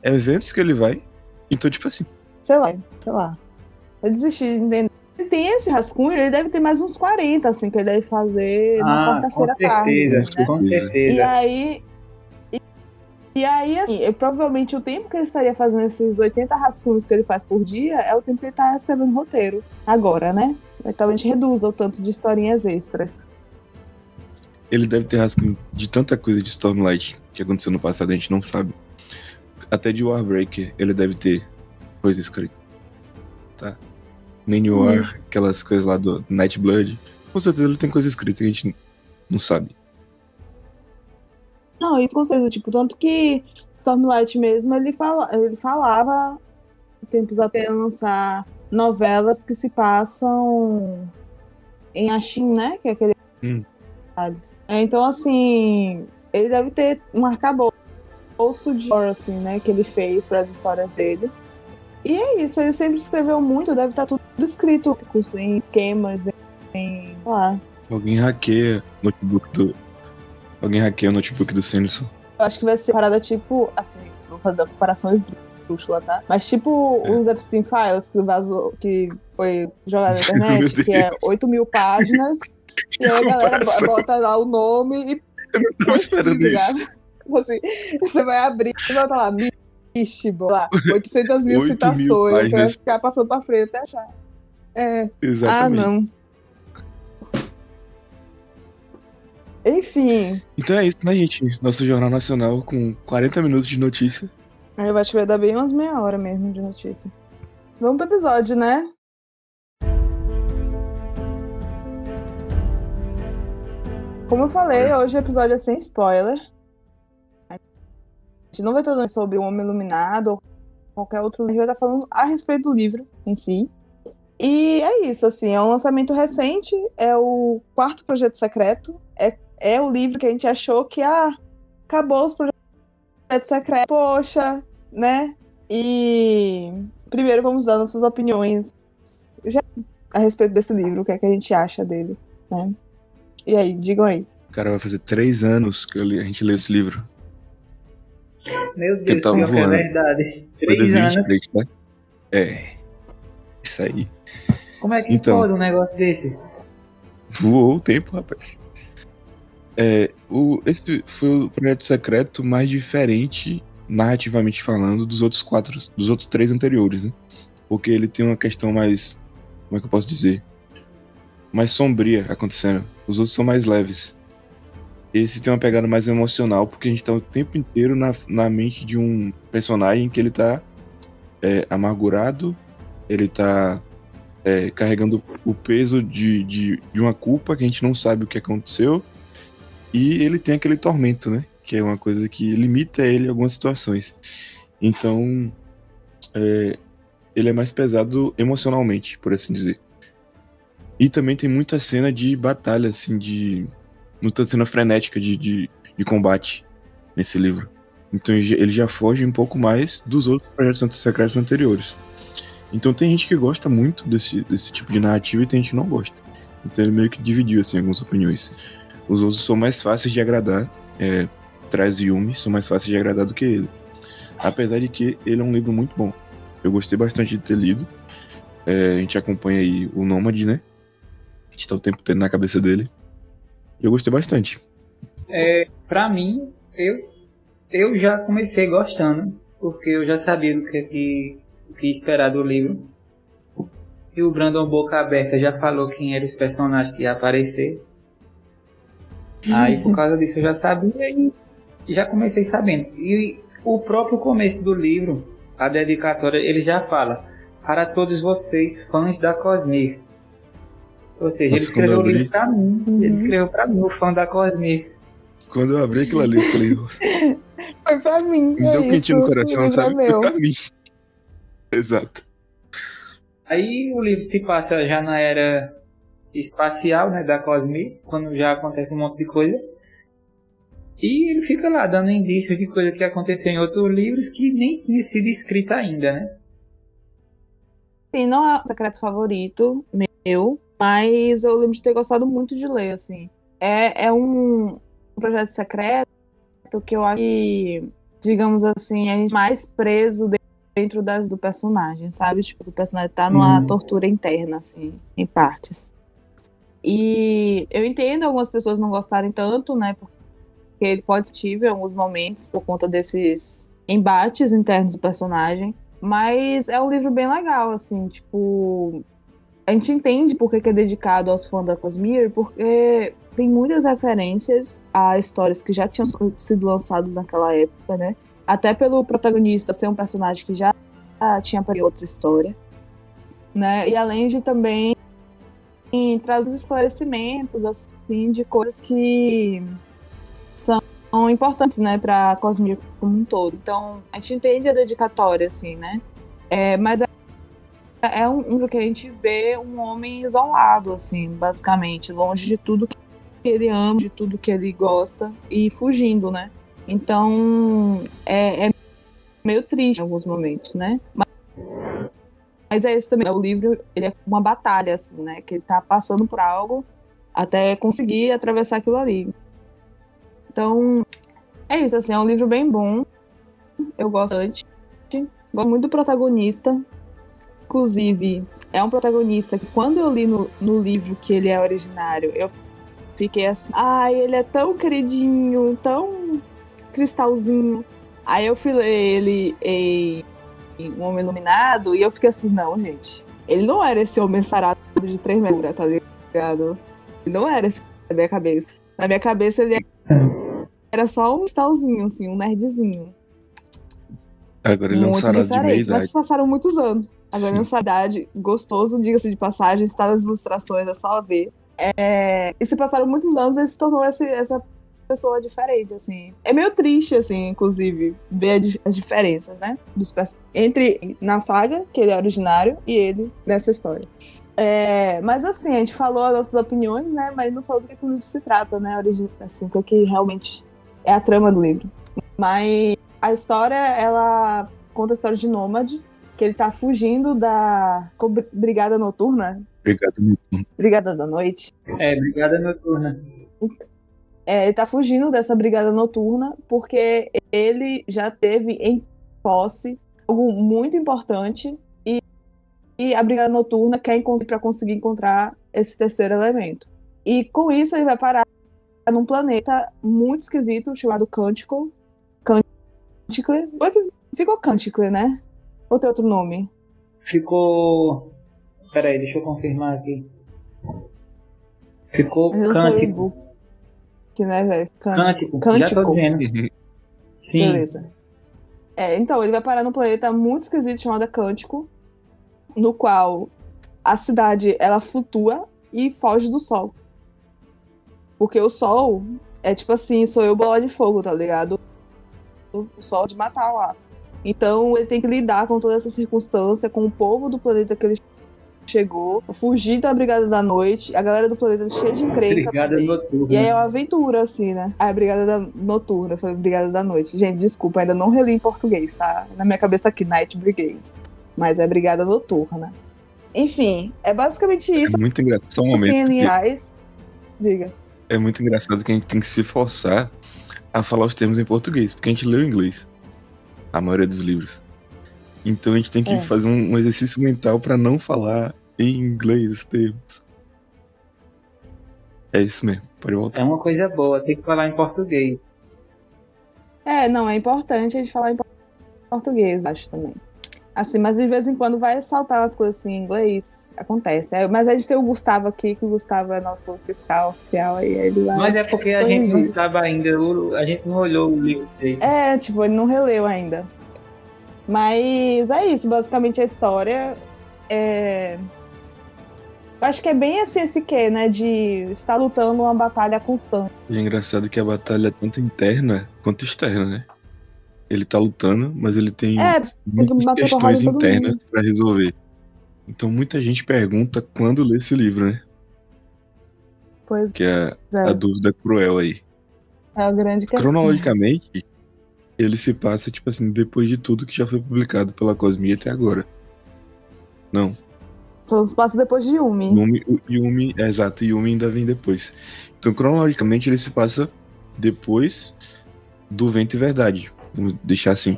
Eventos que ele vai. Então, tipo assim. Sei lá. Eu desisti de entender. Ele tem esse rascunho, ele deve ter mais uns 40, assim, que ele deve fazer na quarta-feira à tarde. Assim, né? Com certeza. E aí, assim, provavelmente o tempo que ele estaria fazendo esses 80 rascunhos que ele faz por dia é o tempo que ele tá escrevendo roteiro. Agora, né? Talvez reduza o tanto de historinhas extras. Ele deve ter rascunho de tanta coisa de Stormlight que aconteceu no passado, a gente não sabe. Até de Warbreaker ele deve ter coisa escrita. Tá? Manowar, aquelas coisas lá do Nightblood. Com certeza ele tem coisa escrita que a gente não sabe. Não, isso com certeza, tipo, tanto que Stormlight mesmo, ele falava tempos até lançar novelas que se passam em Ashin, né? Que é aquele. Então, assim, ele deve ter um arcabouço de horror, assim, né? Que ele fez para as histórias dele. E é isso, ele sempre escreveu muito, deve estar tudo escrito em esquemas, sei lá. Alguém hackeia o notebook do Sanderson. Eu acho que vai ser parada tipo, assim, vou fazer a comparação esdrúxula, tá? Mas tipo os Epstein Files que vazou, que foi jogado na internet, que é 8.000 páginas, e aí a galera bota lá o nome e Tava esperando isso. Assim, você vai abrir e bota lá, lá, 800 mil 8.000 citações, você vai páginas. ficar passando pra frente até achar. Exatamente. Não. Enfim. Então é isso, né, gente? Nosso Jornal Nacional com 40 minutos de notícia. Eu acho que vai dar bem umas meia hora mesmo de notícia. Vamos pro episódio, né? Como eu falei, hoje o episódio é sem spoiler. A gente não vai estar falando sobre o Homem Iluminado ou qualquer outro livro, vai estar falando a respeito do livro em si. E é isso, assim, é um lançamento recente, é o 4º projeto secreto, é o livro que a gente achou que, acabou os projetos secretos, poxa, né? E primeiro vamos dar nossas opiniões a respeito desse livro, o que é que a gente acha dele, né? E aí, digam aí. Cara, vai fazer 3 anos que a gente leu esse livro. Meu Deus, tava pior que é voando. verdade. Foi 3 anos. 2023, tá? Isso aí. Como é que Então, pode um negócio desse? Voou o tempo, rapaz. Esse foi o projeto secreto mais diferente, narrativamente falando, dos outros 3 anteriores, né? Porque ele tem uma questão mais, como é que eu posso dizer? Mais sombria acontecendo. Os outros são mais leves. Esse tem uma pegada mais emocional, porque a gente tá o tempo inteiro na mente de um personagem que ele tá amargurado, ele tá carregando o peso de uma culpa que a gente não sabe o que aconteceu, e ele tem aquele tormento, né? Que é uma coisa que limita ele em algumas situações. Então, ele é mais pesado emocionalmente, por assim dizer. E também tem muita cena de batalha, assim, muita cena frenética de combate nesse livro. Então ele já foge um pouco mais dos outros projetos secretos anteriores. Então tem gente que gosta muito desse tipo de narrativa e tem gente que não gosta. Então ele meio que dividiu, assim, algumas opiniões. Os outros são mais fáceis de agradar. Traz e Yumi são mais fáceis de agradar do que ele. Apesar de que ele é um livro muito bom. Eu gostei bastante de ter lido. A gente acompanha aí o Nômade, né? A gente tá o tempo inteiro na cabeça dele. E eu gostei bastante. Pra mim, eu já comecei gostando, porque eu já sabia o que esperar do livro. E o Brandon Boca Aberta já falou quem eram os personagens que iam aparecer. Aí por causa disso eu já sabia e já comecei sabendo. E o próprio começo do livro, a dedicatória, ele já fala: para todos vocês, fãs da Cosmere. Ou seja, ele escreveu o livro pra mim. Ele escreveu pra mim, o fã da Cosmere. Quando eu abri aquilo ali, eu falei: foi pra mim, me deu quentinho no coração, sabe? Foi pra mim. Exato. Aí o livro se passa já na era espacial, né, da Cosmere, quando já acontece um monte de coisa. E ele fica lá dando indícios de coisa que aconteceu em outros livros que nem tinha sido escrita ainda, né? Sim, não é o secreto favorito meu, mas eu lembro de ter gostado muito de ler, assim. É um projeto secreto que eu acho que, digamos assim, a gente mais preso dentro do personagem, sabe? Tipo, o personagem tá numa tortura interna, assim, em partes. E eu entendo algumas pessoas não gostarem tanto, né? Porque ele pode ser em alguns momentos por conta desses embates internos do personagem. Mas é um livro bem legal, assim, tipo... A gente entende por que é dedicado aos fãs da Cosmere, porque tem muitas referências a histórias que já tinham sido lançadas naquela época, né? Até pelo protagonista ser um personagem que já tinha para outra história, né? E além de também trazer esclarecimentos, assim, de coisas que são importantes, né, para a Cosmere como um todo. Então, a gente entende a dedicatória, assim, né? Mas é um livro que a gente vê um homem isolado, assim, basicamente, longe de tudo que ele ama, de tudo que ele gosta e fugindo, né? Então, é meio triste em alguns momentos, né? Mas é isso também, o livro, ele é uma batalha, assim, né? Que ele tá passando por algo até conseguir atravessar aquilo ali. Então, é isso, assim, é um livro bem bom, eu gosto bastante, gosto muito do protagonista, inclusive, é um protagonista que quando eu li no livro que ele é originário, eu fiquei assim, ai, ele é tão queridinho, tão cristalzinho. Aí eu fui ler ele em Um Homem Iluminado e eu fiquei assim, não, gente, ele não era esse homem sarado de 3 metros, tá ligado? Ele não era esse na minha cabeça. Na minha cabeça ele era só um cristalzinho, assim, um nerdzinho. Agora ele é um Muito sarado de meia diferente. Mas idade. se passaram muitos anos. Agora, Sim. nessa idade, gostoso, diga-se de passagem, está nas ilustrações, é só ver. E se passaram muitos anos, ele se tornou essa pessoa diferente, assim. É meio triste, assim, inclusive, ver as diferenças, né? Entre na saga, que ele é originário, e ele nessa história. Mas assim, a gente falou as nossas opiniões, né? Mas não falou do que o livro se trata, né? Assim, o que realmente é a trama do livro. Mas a história, ela conta a história de Nômade, que ele tá fugindo da Brigada Noturna, Obrigado, Milton. Brigada da Noite. Brigada Noturna. Ele tá fugindo dessa Brigada Noturna porque ele já teve em posse algo muito importante e a Brigada Noturna quer encontrar para conseguir encontrar esse terceiro elemento. E com isso ele vai parar num planeta muito esquisito chamado Canticle. Ficou Canticle, né? Ou tem outro nome? Ficou. Peraí, deixa eu confirmar aqui. Ficou Eu não sei o Cântico. e-book, né, velho? Cântico, já tô dizendo. Sim. Beleza. Então, ele vai parar num planeta muito esquisito chamado Cântico, no qual a cidade, ela flutua e foge do sol. Porque o sol é tipo assim, sou eu bola de fogo, tá ligado? O sol de matar lá. Então, ele tem que lidar com toda essa circunstância, com o povo do planeta que ele chegou, fugir da Brigada da Noite, a galera do planeta cheia de encrenca Brigada também. Noturna. E aí é uma aventura, assim, né? A Brigada da Noturna, eu falei Brigada da Noite. Gente, desculpa, ainda não reli em português, tá? Na minha cabeça tá aqui, Night Brigade. Mas é Brigada Noturna. Enfim, é basicamente É isso, muito engraçado. Só um assim, em momento. linhas. Diga. É muito engraçado que a gente tem que se forçar a falar os termos em português, porque a gente leu em inglês. A maioria dos livros. Então a gente tem que fazer um exercício mental pra não falar em inglês os termos. É isso mesmo, pode voltar. É uma coisa boa, tem que falar em português. Não, é importante a gente falar em português, acho também. Assim, mas de vez em quando vai saltar umas coisas assim em inglês, acontece. Mas a gente tem o Gustavo aqui, que o Gustavo é nosso fiscal oficial, aí ele vai. Mas é porque a gente não sabe ainda, a gente não olhou o livro dele. Tipo, ele não releu ainda. Mas é isso, basicamente a história. Eu acho que é bem assim, esse quê, né? De estar lutando uma batalha constante. E é engraçado que a batalha é tanto interna quanto externa, né? Ele tá lutando, mas ele tem tem que muitas bater porrada questões em todo internas mundo. pra resolver. Então muita gente pergunta quando lê esse livro, né? Pois Que é a dúvida cruel aí. É a grande questão. Cronologicamente, ele se passa, tipo assim, depois de tudo que já foi publicado pela Cosmere até agora. Não. Só se passa depois de Yumi. Yumi, exato, Yumi ainda vem depois. Então, cronologicamente, ele se passa depois do Vento e Verdade. Vamos deixar assim.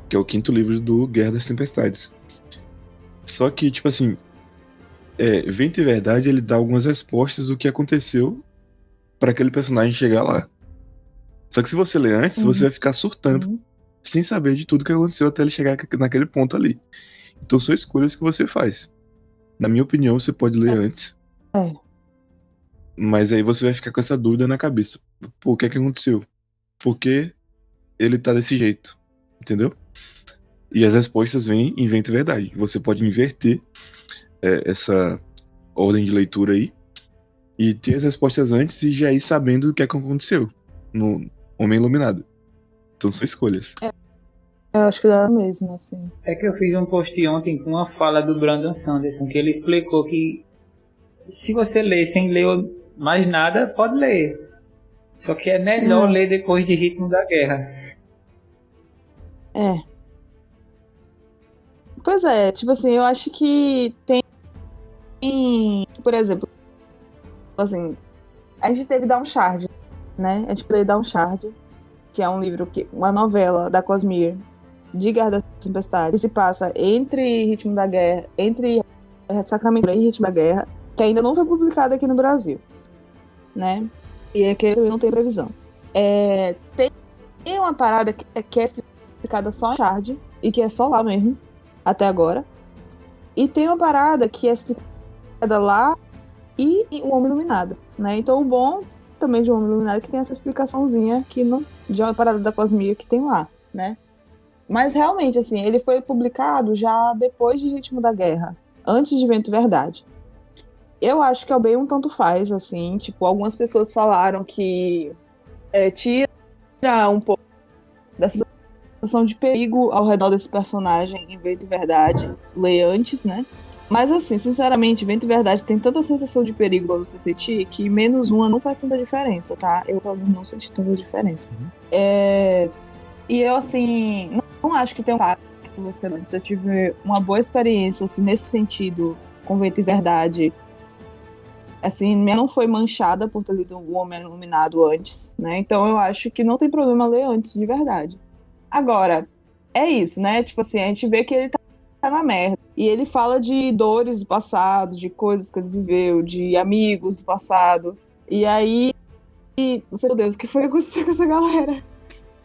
Que é o quinto livro do Guerra das Tempestades. Só que, tipo assim, Vento e Verdade, ele dá algumas respostas do que aconteceu para aquele personagem chegar lá. Só que se você ler antes, você vai ficar surtando, sem saber de tudo que aconteceu até ele chegar naquele ponto ali. Então são escolhas que você faz. Na minha opinião, você pode ler antes. Mas aí você vai ficar com essa dúvida na cabeça. Pô, o que é que aconteceu? Por que ele tá desse jeito? Entendeu? E as respostas vêm em Vento e Verdade. Você pode inverter essa ordem de leitura aí e ter as respostas antes e já ir sabendo o que é que aconteceu no Homem Iluminado. Então são escolhas. Eu acho que dá mesmo, assim. É que eu fiz um post ontem com uma fala do Brandon Sanderson, que ele explicou que se você ler sem ler mais nada, pode ler. Só que é melhor ler depois de Ritmo da Guerra. É. Pois é, tipo assim, eu acho que tem, por exemplo, assim, a gente teve Downshard, né? A gente lê Downshard, que é um livro, uma novela da Cosmere, de Guerra da Tempestade, que se passa entre Ritmo da Guerra, entre Sacramento e Ritmo da Guerra, que ainda não foi publicada aqui no Brasil, né? E é que também não tem previsão. Tem uma parada que é explicada só em Shard, e que é só lá mesmo, até agora. E tem uma parada que é explicada lá e o Homem Iluminado, né? Então o bom também de um Homem Iluminado é que tem essa explicaçãozinha que não, de uma parada da Cosmere que tem lá, né? Mas realmente, assim, ele foi publicado já depois de Ritmo da Guerra, antes de Vento e Verdade. Eu acho que é bem um tanto faz, assim, tipo, algumas pessoas falaram que tira um pouco dessa sensação de perigo ao redor desse personagem em Vento e Verdade, ler antes, né? Mas assim, sinceramente, Vento e Verdade tem tanta sensação de perigo pra você sentir que menos uma não faz tanta diferença, tá? Eu, pelo menos, não senti tanta diferença. E eu, assim, não acho que tem um impacto com você antes. Eu tive uma boa experiência, assim, nesse sentido, com Vento e Verdade. Assim, minha não foi manchada por ter lido O Homem Iluminado antes, né? Então eu acho que não tem problema ler antes, de verdade. Agora, é isso, né? Tipo assim, a gente vê que ele tá na merda. E ele fala de dores do passado, de coisas que ele viveu, de amigos do passado. E aí, você, meu Deus, o que foi que aconteceu com essa galera?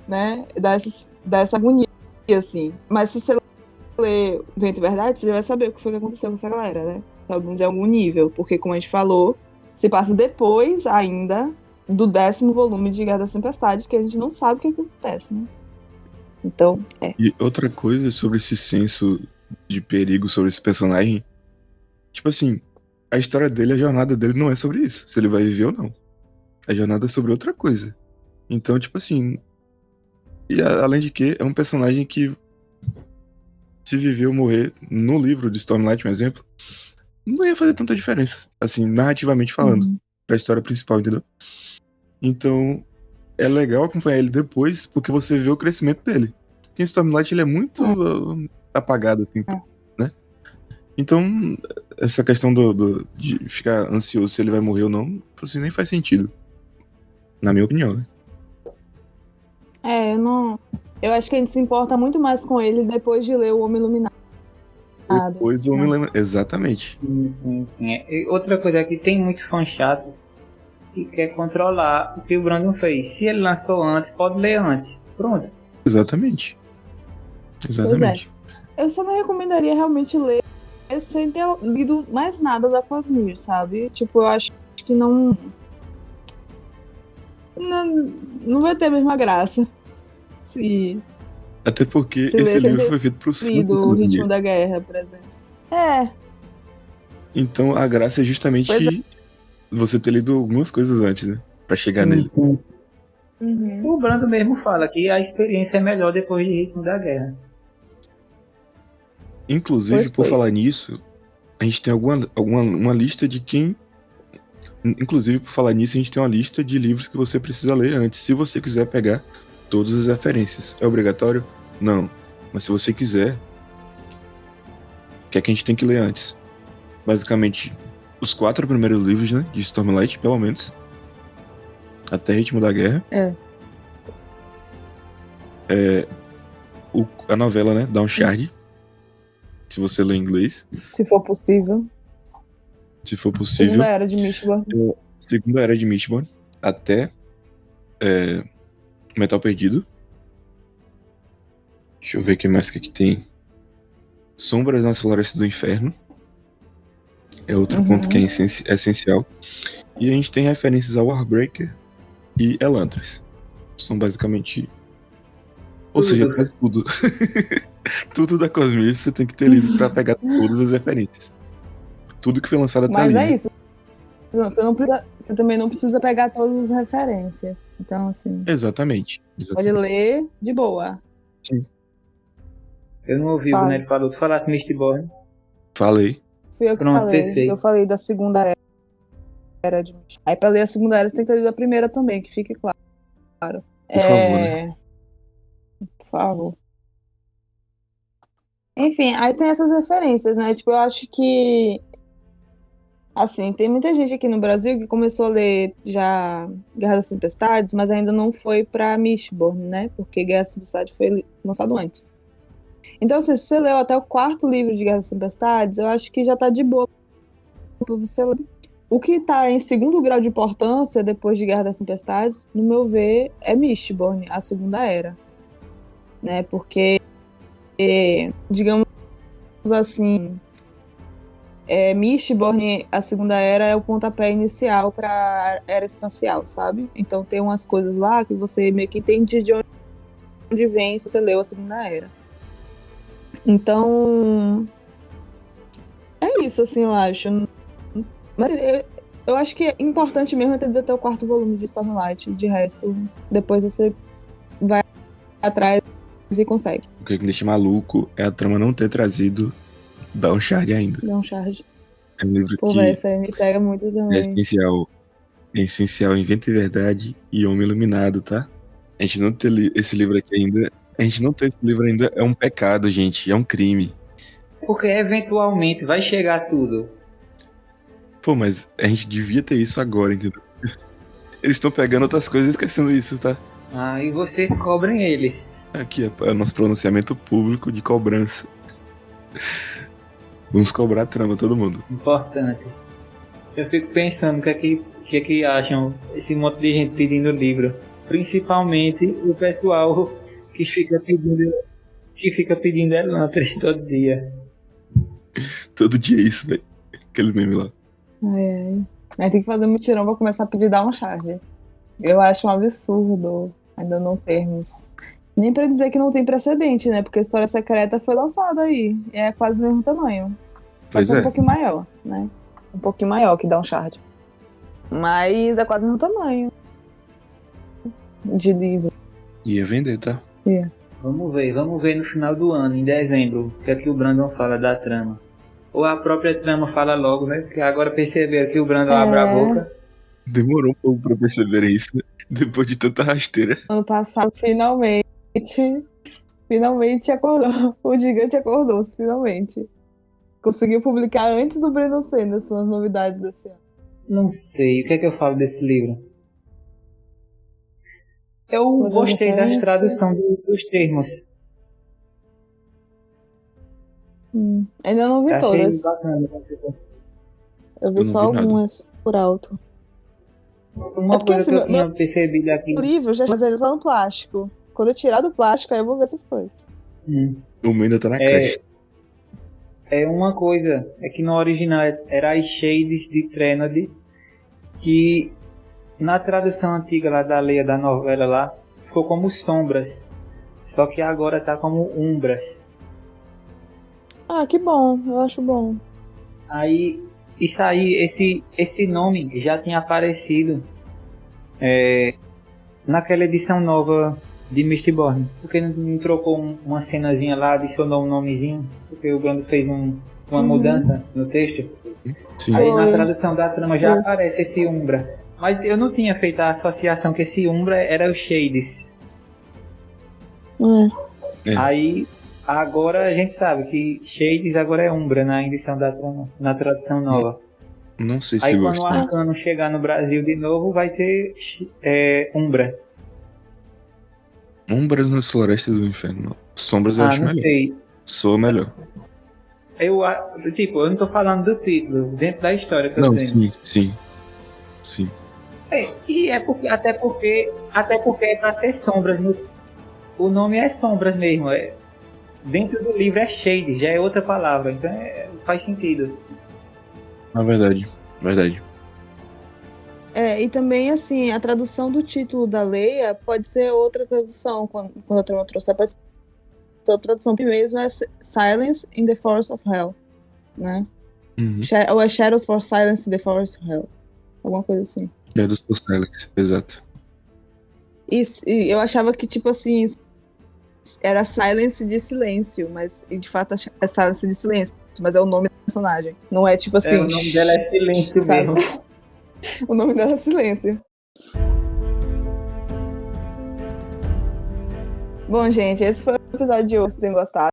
Né? Dá essa agonia, assim. Mas se você ler Vento e Verdade, você já vai saber o que foi que aconteceu com essa galera, né? Pelo menos em algum nível. Porque, como a gente falou, se passa depois ainda do 10º volume de Guerra da Tempestade, que a gente não sabe o que acontece, né? Então, E outra coisa sobre esse senso de perigo sobre esse personagem, tipo assim, a história dele, a jornada dele não é sobre isso, se ele vai viver ou não. A jornada é sobre outra coisa. Então, tipo assim, e além de que é um personagem que, se viver ou morrer no livro de Stormlight, um exemplo, não ia fazer tanta diferença, assim, narrativamente falando, pra história principal, entendeu? Então, é legal acompanhar ele depois, porque você vê o crescimento dele. Porque o Stormlight, ele é muito apagado, assim, né? Então, essa questão de ficar ansioso se ele vai morrer ou não, assim, nem faz sentido. Na minha opinião, né? Eu acho que a gente se importa muito mais com ele depois de ler O Homem Iluminado. Depois do Homem Iluminado. Exatamente. Sim. E outra coisa é que tem muito fã chato que quer controlar o que o Brandon fez. Se ele lançou antes, pode ler antes. Pronto. Exatamente. Pois é. Eu só não recomendaria realmente ler sem ter lido mais nada da Cosmere, sabe? Tipo, eu acho que não vai ter a mesma graça. Até porque esse livro foi feito pros fãs do Ritmo da Guerra, por exemplo. Então a graça é justamente você ter lido algumas coisas antes, né? Pra chegar nele. Sim. O Brando mesmo fala que a experiência é melhor depois de Ritmo da Guerra. Inclusive, por falar nisso, a gente tem uma lista de quem... Inclusive, por falar nisso, a gente tem uma lista de livros que você precisa ler antes, se você quiser pegar todas as referências. É obrigatório? Não. Mas se você quiser, o que é que a gente tem que ler antes? Basicamente, os 4 primeiros livros, né, de Stormlight, pelo menos. Até Ritmo da Guerra. A novela, né, Downshard. Se você ler em inglês. Se for possível. Segunda Era de Mistborn. Segunda Era de Mistborn. Até Metal Perdido. Deixa eu ver o que mais que aqui tem. Sombras nas Florestas do Inferno. É outro ponto que é essencial. E a gente tem referências ao Warbreaker e Elantris. São basicamente... Ou seja, quase tudo. Tudo da Cosmere você tem que ter lido pra pegar todas as referências. Tudo que foi lançado até ali. Mas é isso. Você também não precisa pegar todas as referências. Então, assim... Exatamente. Pode ler de boa. Sim. Eu não ouvi, o Fala. Bonelli falou. Tu falasse Mistborn. Falei. Fui eu que Pronto, falei. perfeito. Eu falei da segunda era de Mistborn. Aí pra ler a segunda era, você tem que ler da primeira também, que fique claro. Por favor, né? Por favor. Enfim, aí tem essas referências, né? Tipo, eu acho que, assim, tem muita gente aqui no Brasil que começou a ler já Guerra das Tempestades, mas ainda não foi pra Mistborn, né? Porque Guerra das Tempestades foi lançado antes. Então, assim, se você leu até o 4º livro de Guerra das Tempestades, eu acho que já tá de boa pra você ler. O que tá em segundo grau de importância depois de Guerra das Tempestades, no meu ver, é Mistborn, a Segunda Era. Né? Porque, digamos assim, Mistborn, a Segunda Era, é o pontapé inicial pra Era Espacial, sabe? Então tem umas coisas lá que você meio que entende de onde vem se você leu a Segunda Era. Então, é isso, assim, eu acho. Mas eu acho que é importante mesmo ter até o 4º volume de Stormlight. De resto, depois você vai atrás e consegue. O que me deixa maluco é a trama não ter trazido Downshard ainda. Downshard. É um livro Pô, que velho, isso aí me pega muito é também. essencial. É essencial em Vento e Verdade e Homem Iluminado, tá? A gente não ter esse livro aqui ainda. A gente não ter esse livro ainda é um pecado, gente. É um crime. Porque eventualmente vai chegar tudo. Pô, mas a gente devia ter isso agora, entendeu? Eles estão pegando outras coisas e esquecendo isso, tá? Ah, e vocês cobrem eles. Aqui é o nosso pronunciamento público de cobrança. Vamos cobrar a trama, todo mundo. Importante. Eu fico pensando o que é que acham esse monte de gente pedindo livro. Principalmente o pessoal que fica pedindo Elantris todo dia. Todo dia é isso, velho. Aquele meme lá. Aí tem que fazer mutirão pra começar a pedir Downshard. Eu acho um absurdo ainda não termos. Nem pra dizer que não tem precedente, né? Porque a História Secreta foi lançada aí. E é quase do mesmo tamanho. Só Pois que é é. um pouquinho maior, né? Um pouquinho maior que Downshard. Mas é quase o mesmo tamanho de livro. Ia vender, tá? Vamos ver no final do ano, em dezembro, o que é que o Brandon fala da trama. Ou a própria trama fala logo, né? Porque agora perceberam que o Brandon abre a boca. Demorou um pouco pra perceber isso, né? Depois de tanta rasteira. Ano passado, finalmente acordou. O gigante acordou, finalmente. Conseguiu publicar antes do Brandon Sanderson as novidades desse ano. Não sei, o que é que eu falo desse livro? Eu Todas gostei as das referências. traduções dos termos. Ainda não vi Achei todas. bacana. Eu vi Eu não só vi nada. algumas por alto. Uma porque, coisa assim, que eu tinha percebido aqui. O livro, mas ele tá no plástico. Quando eu tirar do plástico, aí eu vou ver essas coisas. O meu ainda tá na caixa. É uma coisa, é que no original era as Shades de Threnody, que na tradução antiga lá da Leia da novela lá, ficou como sombras. Só que agora tá como umbras. Ah, que bom. Eu acho bom. Aí, isso aí, esse nome já tinha aparecido naquela edição nova de Mistborn. Porque não trocou uma cenazinha lá, adicionou um nomezinho, porque o Brando fez uma mudança no texto. Sim. Aí na Foi. tradução da trama já aparece esse Umbra. Mas eu não tinha feito a associação que esse Umbra era o Shades. É. Aí agora a gente sabe que Shades agora é Umbra na edição da trama, na tradução nova. Não sei se Aí eu quando gosto. o Arcano chegar no Brasil de novo, vai ser Umbra. Umbras nas Florestas do Inferno. Sombras eu acho não melhor. sei. Sou melhor. Eu não tô falando do título, dentro da história que eu tô Não, dizendo. sim. E é porque, até porque é pra ser sombras. O nome é sombras mesmo. Dentro do livro é shade, já é outra palavra. Então faz sentido. Na verdade. E também, assim, a tradução do título da Leia pode ser outra tradução. Quando a trama trouxer, pode ser outra tradução. Mesmo é Silence in the Forest of Hell, né? Uhum. Ou é Shadows for Silence in the Forest of Hell. Alguma coisa assim. É do Silence, exato. E eu achava que, tipo assim, era Silence de silêncio, mas de fato é Silence de silêncio, mas é o nome do personagem. Não é tipo assim. O nome dela é Silêncio sabe? mesmo. O nome dela é Silêncio. Bom, gente, esse foi o episódio de hoje. Se vocês tenham gostado.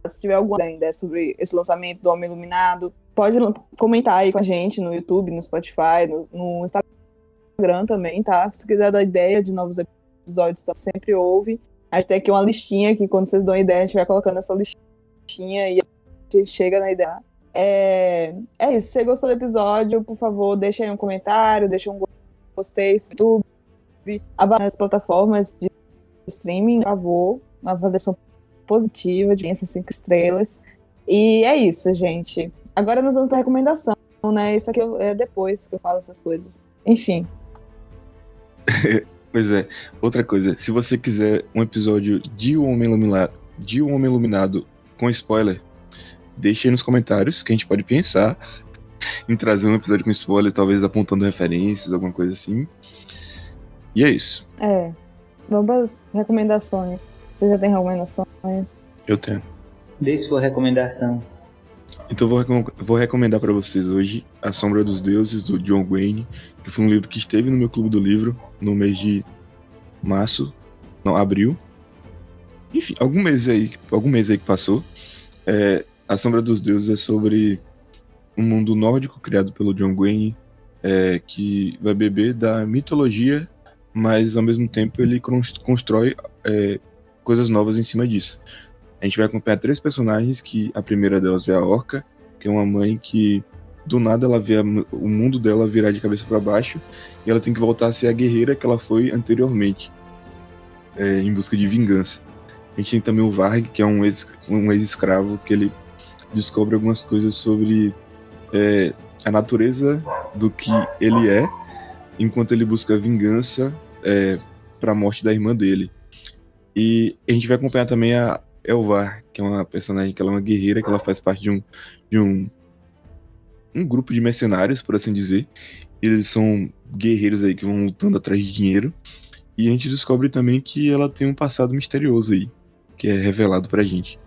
Se tiver alguma ideia sobre esse lançamento do Homem Iluminado, pode comentar aí com a gente no YouTube, no Spotify, no Instagram também, tá? Se quiser dar ideia de novos episódios, tá? Sempre ouve. A gente tem aqui uma listinha que quando vocês dão ideia, a gente vai colocando essa listinha e a gente chega na ideia. É isso. Se você gostou do episódio, por favor, deixa aí um comentário, deixa um gostei no YouTube, nas plataformas de streaming, por favor, uma avaliação positiva, de 5 estrelas. E é isso, gente. Agora nós vamos para recomendação, né? Isso aqui é depois que eu falo essas coisas. Enfim. Pois é. Outra coisa, se você quiser um episódio de Um Homem Iluminado com spoiler, deixe aí nos comentários que a gente pode pensar em trazer um episódio com spoiler, talvez apontando referências, alguma coisa assim. E é isso. Vamos para as recomendações. Você já tem recomendações? Eu tenho. Dê sua recomendação. Então vou recomendar para vocês hoje A Sombra dos Deuses, do John Wayne, que foi um livro que esteve no meu clube do livro no mês de abril. Enfim, algum mês aí que passou. A Sombra dos Deuses é sobre um mundo nórdico criado pelo John Wayne, que vai beber da mitologia, mas ao mesmo tempo ele constrói coisas novas em cima disso. A gente vai acompanhar 3 personagens, que a primeira delas é a Orca, que é uma mãe que do nada ela vê o mundo dela virar de cabeça para baixo e ela tem que voltar a ser a guerreira que ela foi anteriormente, em busca de vingança. A gente tem também o Varg, que é um ex-escravo, que ele descobre algumas coisas sobre a natureza do que ele é, enquanto ele busca vingança para a morte da irmã dele. E a gente vai acompanhar também a Elvar, que é uma personagem que ela é uma guerreira, que ela faz parte de um grupo de mercenários, por assim dizer. Eles são guerreiros aí que vão lutando atrás de dinheiro. E a gente descobre também que ela tem um passado misterioso aí, que é revelado pra gente.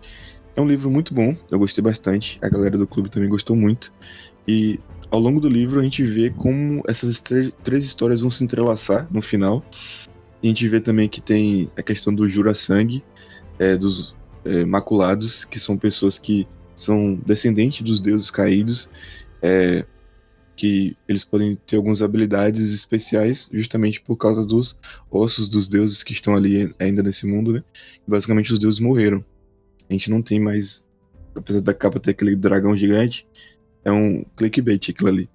É um livro muito bom, eu gostei bastante, a galera do clube também gostou muito. E ao longo do livro a gente vê como essas 3 histórias vão se entrelaçar no final. E a gente vê também que tem a questão do jura-sangue, dos maculados, que são pessoas que são descendentes dos deuses caídos, que eles podem ter algumas habilidades especiais justamente por causa dos ossos dos deuses que estão ali ainda nesse mundo, né? Basicamente os deuses morreram. A gente não tem mais, apesar da capa ter aquele dragão gigante, é um clickbait aquilo ali.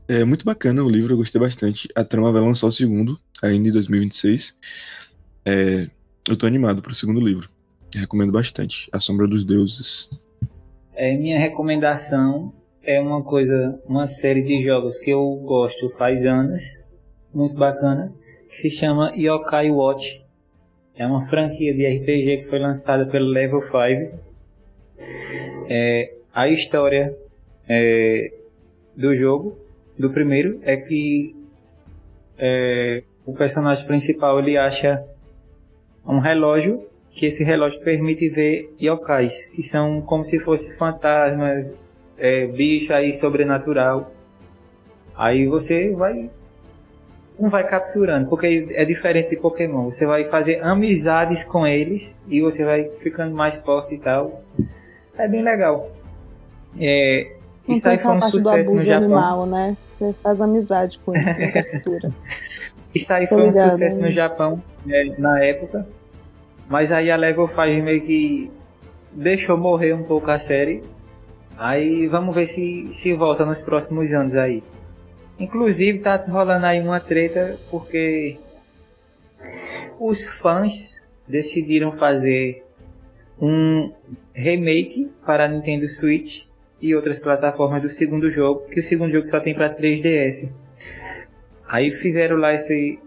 É muito bacana o livro, eu gostei bastante. A trama vai lançar o segundo, ainda em 2026. Eu tô animado pro segundo livro. Recomendo bastante. A Sombra dos Deuses. Minha recomendação é uma série de jogos que eu gosto faz anos, muito bacana, que se chama Yokai Watch. É uma franquia de RPG que foi lançada pelo Level 5. A história do jogo, do primeiro, é que o personagem principal ele acha um relógio, que esse relógio permite ver yokais, que são como se fossem fantasmas, bicho aí sobrenatural. Aí você não vai capturando, porque é diferente de Pokémon. Você vai fazer amizades com eles e você vai ficando mais forte e tal. É bem legal. Isso aí foi um sucesso no Japão. Animal, né? Você faz amizade com eles na captura. Isso aí foi um sucesso no Japão, na época. Mas aí a Level 5 meio que deixou morrer um pouco a série. Aí vamos ver se volta nos próximos anos aí. Inclusive tá rolando aí uma treta porque os fãs decidiram fazer um remake para a Nintendo Switch e outras plataformas do segundo jogo, que o segundo jogo só tem para 3DS. Aí fizeram lá esse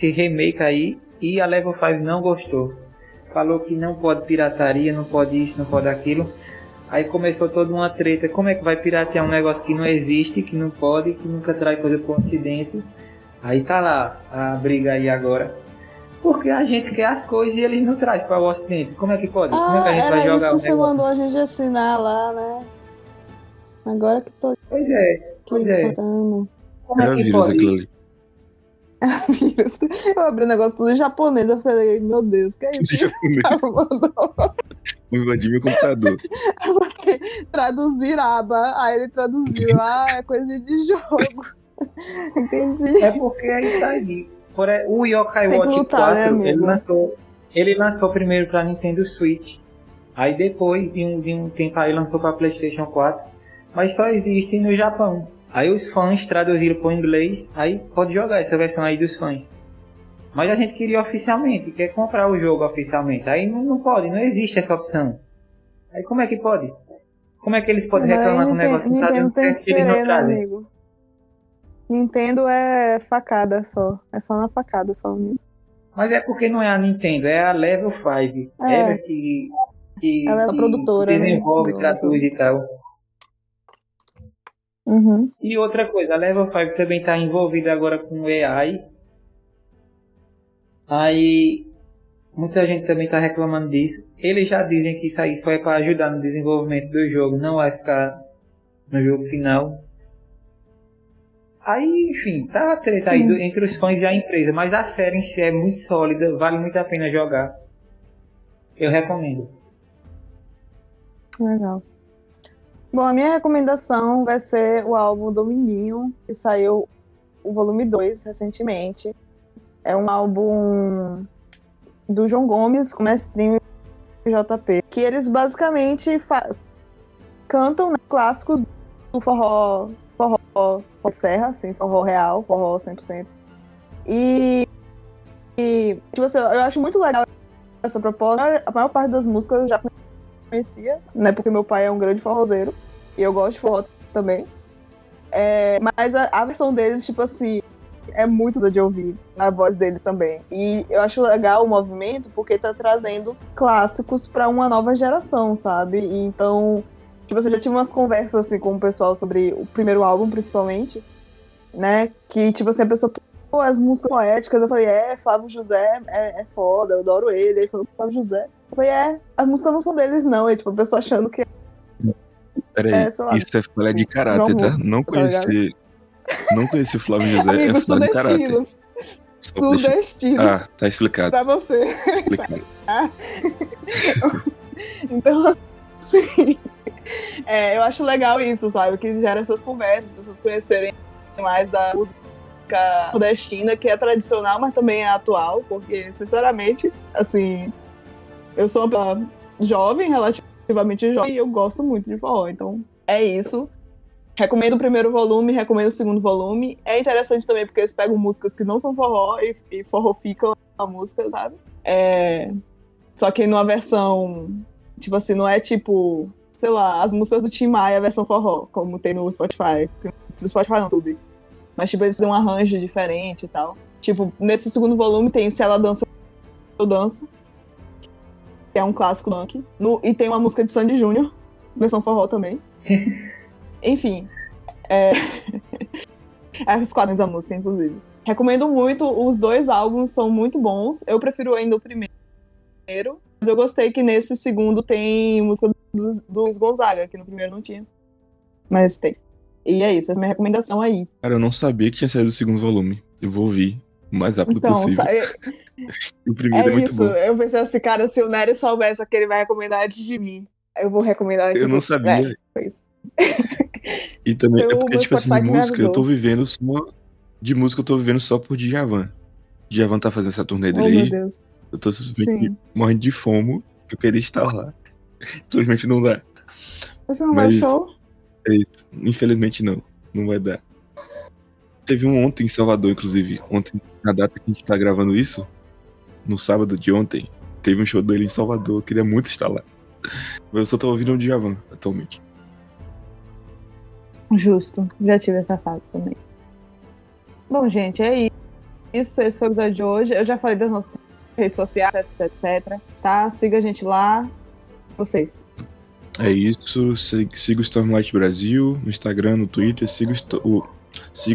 remake aí e a Level 5 não gostou. Falou que não pode pirataria, não pode isso, não pode aquilo. Aí começou toda uma treta. Como é que vai piratear um negócio que não existe, que não pode, que nunca traz coisa pro ocidente? Aí tá lá a briga aí agora. Porque a gente quer as coisas e eles não trazem para o Ocidente. Como é que pode? Como é que a gente era vai isso jogar que o você negócio? mandou a gente assinar lá, né? Agora que tô Pois é, pois aqui é. contando. Como é Era que vírus aquilo pode? ali. Eu abri o negócio tudo em japonês, eu falei, meu Deus, que é isso que Japonês. você mandou? Vou invadir meu computador. Eu botei traduzir aba, aí ele traduziu, é coisa de jogo. Entendi. É porque é isso aí. O Yokai Tem que Watch lutar, né, 4, amigo? ele lançou primeiro para Nintendo Switch. Aí depois de um tempo aí lançou para PlayStation 4. Mas só existe no Japão. Aí os fãs traduziram para o inglês. Aí pode jogar essa versão aí dos fãs. Mas a gente queria oficialmente, quer comprar o jogo oficialmente. Aí não pode, não existe essa opção. Aí como é que pode? Como é que eles podem Mas aí reclamar que o negócio não tá Nintendo dando tem certo que que eles não querer, né, trazem? amigo? Nintendo é facada só. É só na facada só, amigo. Mas é porque não é a Nintendo, é a Level 5. Ela É, ela é a que produtora, né, desenvolve, do traduz jogo. e tal. Uhum. E outra coisa, a Level 5 também está envolvida agora com AI. Aí muita gente também está reclamando disso. Eles já dizem que isso aí só é para ajudar no desenvolvimento do jogo, não vai ficar no jogo final. Aí, enfim, tá a treta aí entre os fãs e a empresa, mas a série em si é muito sólida, vale muito a pena jogar. Eu recomendo. Legal. Bom, a minha recomendação vai ser o álbum Dominguinho, que saiu o volume 2 recentemente. É um álbum do João Gomes, com Mestrinho e JP, que eles basicamente cantam, né, clássicos do forró serra, assim, forró real, forró 100%. E tipo assim, eu acho muito legal essa proposta. A maior parte das músicas eu já conhecia, né, porque meu pai é um grande forrozeiro, e eu gosto de forró também. Mas a versão deles, tipo assim, é muito de ouvir a voz deles também. E eu acho legal o movimento porque tá trazendo clássicos pra uma nova geração, sabe? E então, tipo, eu já tive umas conversas assim com o pessoal sobre o primeiro álbum, principalmente, né? Que, tipo assim, a pessoa, pô, as músicas poéticas, eu falei, Flávio José é foda, eu adoro ele. Ele falou, Flávio José. Eu falei, as músicas não são deles, não. E, tipo, a pessoa achando que Peraí, sei lá, isso é falha de João caráter, tá? Bosco, tá ligado? Não conhecer Flávio José é Amigos falha de caráter. sudestinos. Só pra deixar... Sudestinos tá explicado. pra você. Explicado. Então, assim, eu acho legal isso, sabe? Que gera essas conversas, as pessoas conhecerem mais da música nordestina, que é tradicional, mas também é atual, porque, sinceramente, assim, eu sou uma pessoa jovem, relativamente jovem, e eu gosto muito de forró. Então, é isso. Recomendo o primeiro volume, recomendo o segundo volume. É interessante também porque eles pegam músicas que não são forró e forroficam a música, sabe? Só que numa versão, tipo assim, não é tipo, sei lá, as músicas do Tim Maia, a versão forró, como tem no Spotify. No Spotify não, tudo. Mas, tipo, eles têm um arranjo diferente e tal. Tipo, nesse segundo volume tem Se Ela Dança, Eu Danço, que é um clássico funk. E tem uma música de Sandy Júnior, versão forró também. Enfim, os quadrinhos da música, inclusive. Recomendo muito, os dois álbuns são muito bons. Eu prefiro ainda o primeiro, mas eu gostei que nesse segundo tem música dos Gonzaga, que no primeiro não tinha. Mas tem. E é isso, essa é a minha recomendação aí. Cara, eu não sabia que tinha saído o segundo volume. Eu vou ouvir o mais rápido Então, possível. O primeiro é muito isso. bom. Eu pensei assim, cara, se o Nery soubesse que ele vai recomendar antes de mim, eu vou recomendar antes Eu não do sabia. Foi isso. E também é O porque, meu tipo assim, de Spotify que me música eu tô avisou. vivendo só. De música eu tô vivendo só por Djavan. Djavan tá fazendo essa turnê dele Oh, meu aí. Deus. Eu tô simplesmente Sim. morrendo de fome. Eu queria estar lá. Simplesmente não dá. Você não vai ao Mas show? é isso. Infelizmente não. Não vai dar. Teve um ontem em Salvador, inclusive. Ontem, na data que a gente tá gravando isso, no sábado de ontem, teve um show dele em Salvador. Eu queria muito estar lá. Mas eu só tô ouvindo o Djavan atualmente. Justo. Já tive essa fase também. Bom, gente, é isso. Esse foi o episódio de hoje. Eu já falei das nossas redes sociais, etc. Tá? Siga a gente lá. Vocês. É isso. Siga o Stormlight Brasil no Instagram, no Twitter. Siga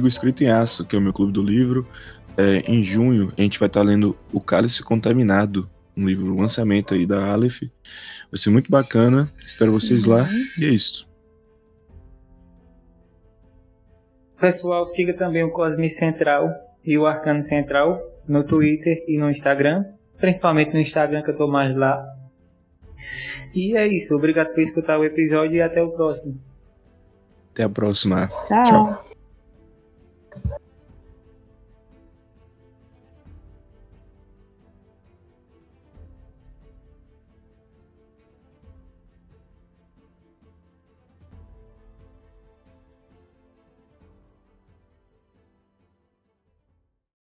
o Escrito em Aço, que é o meu clube do livro. em junho, a gente vai estar lendo O Cálice Contaminado, um livro lançamento aí da Aleph. Vai ser muito bacana. Espero vocês lá. E é isso. Pessoal, siga também o Cosmic Central e o Arcano Central no Twitter e no Instagram. Principalmente no Instagram, que eu tô mais lá. E é isso. Obrigado por escutar o episódio e até o próximo. Até a próxima. Tchau.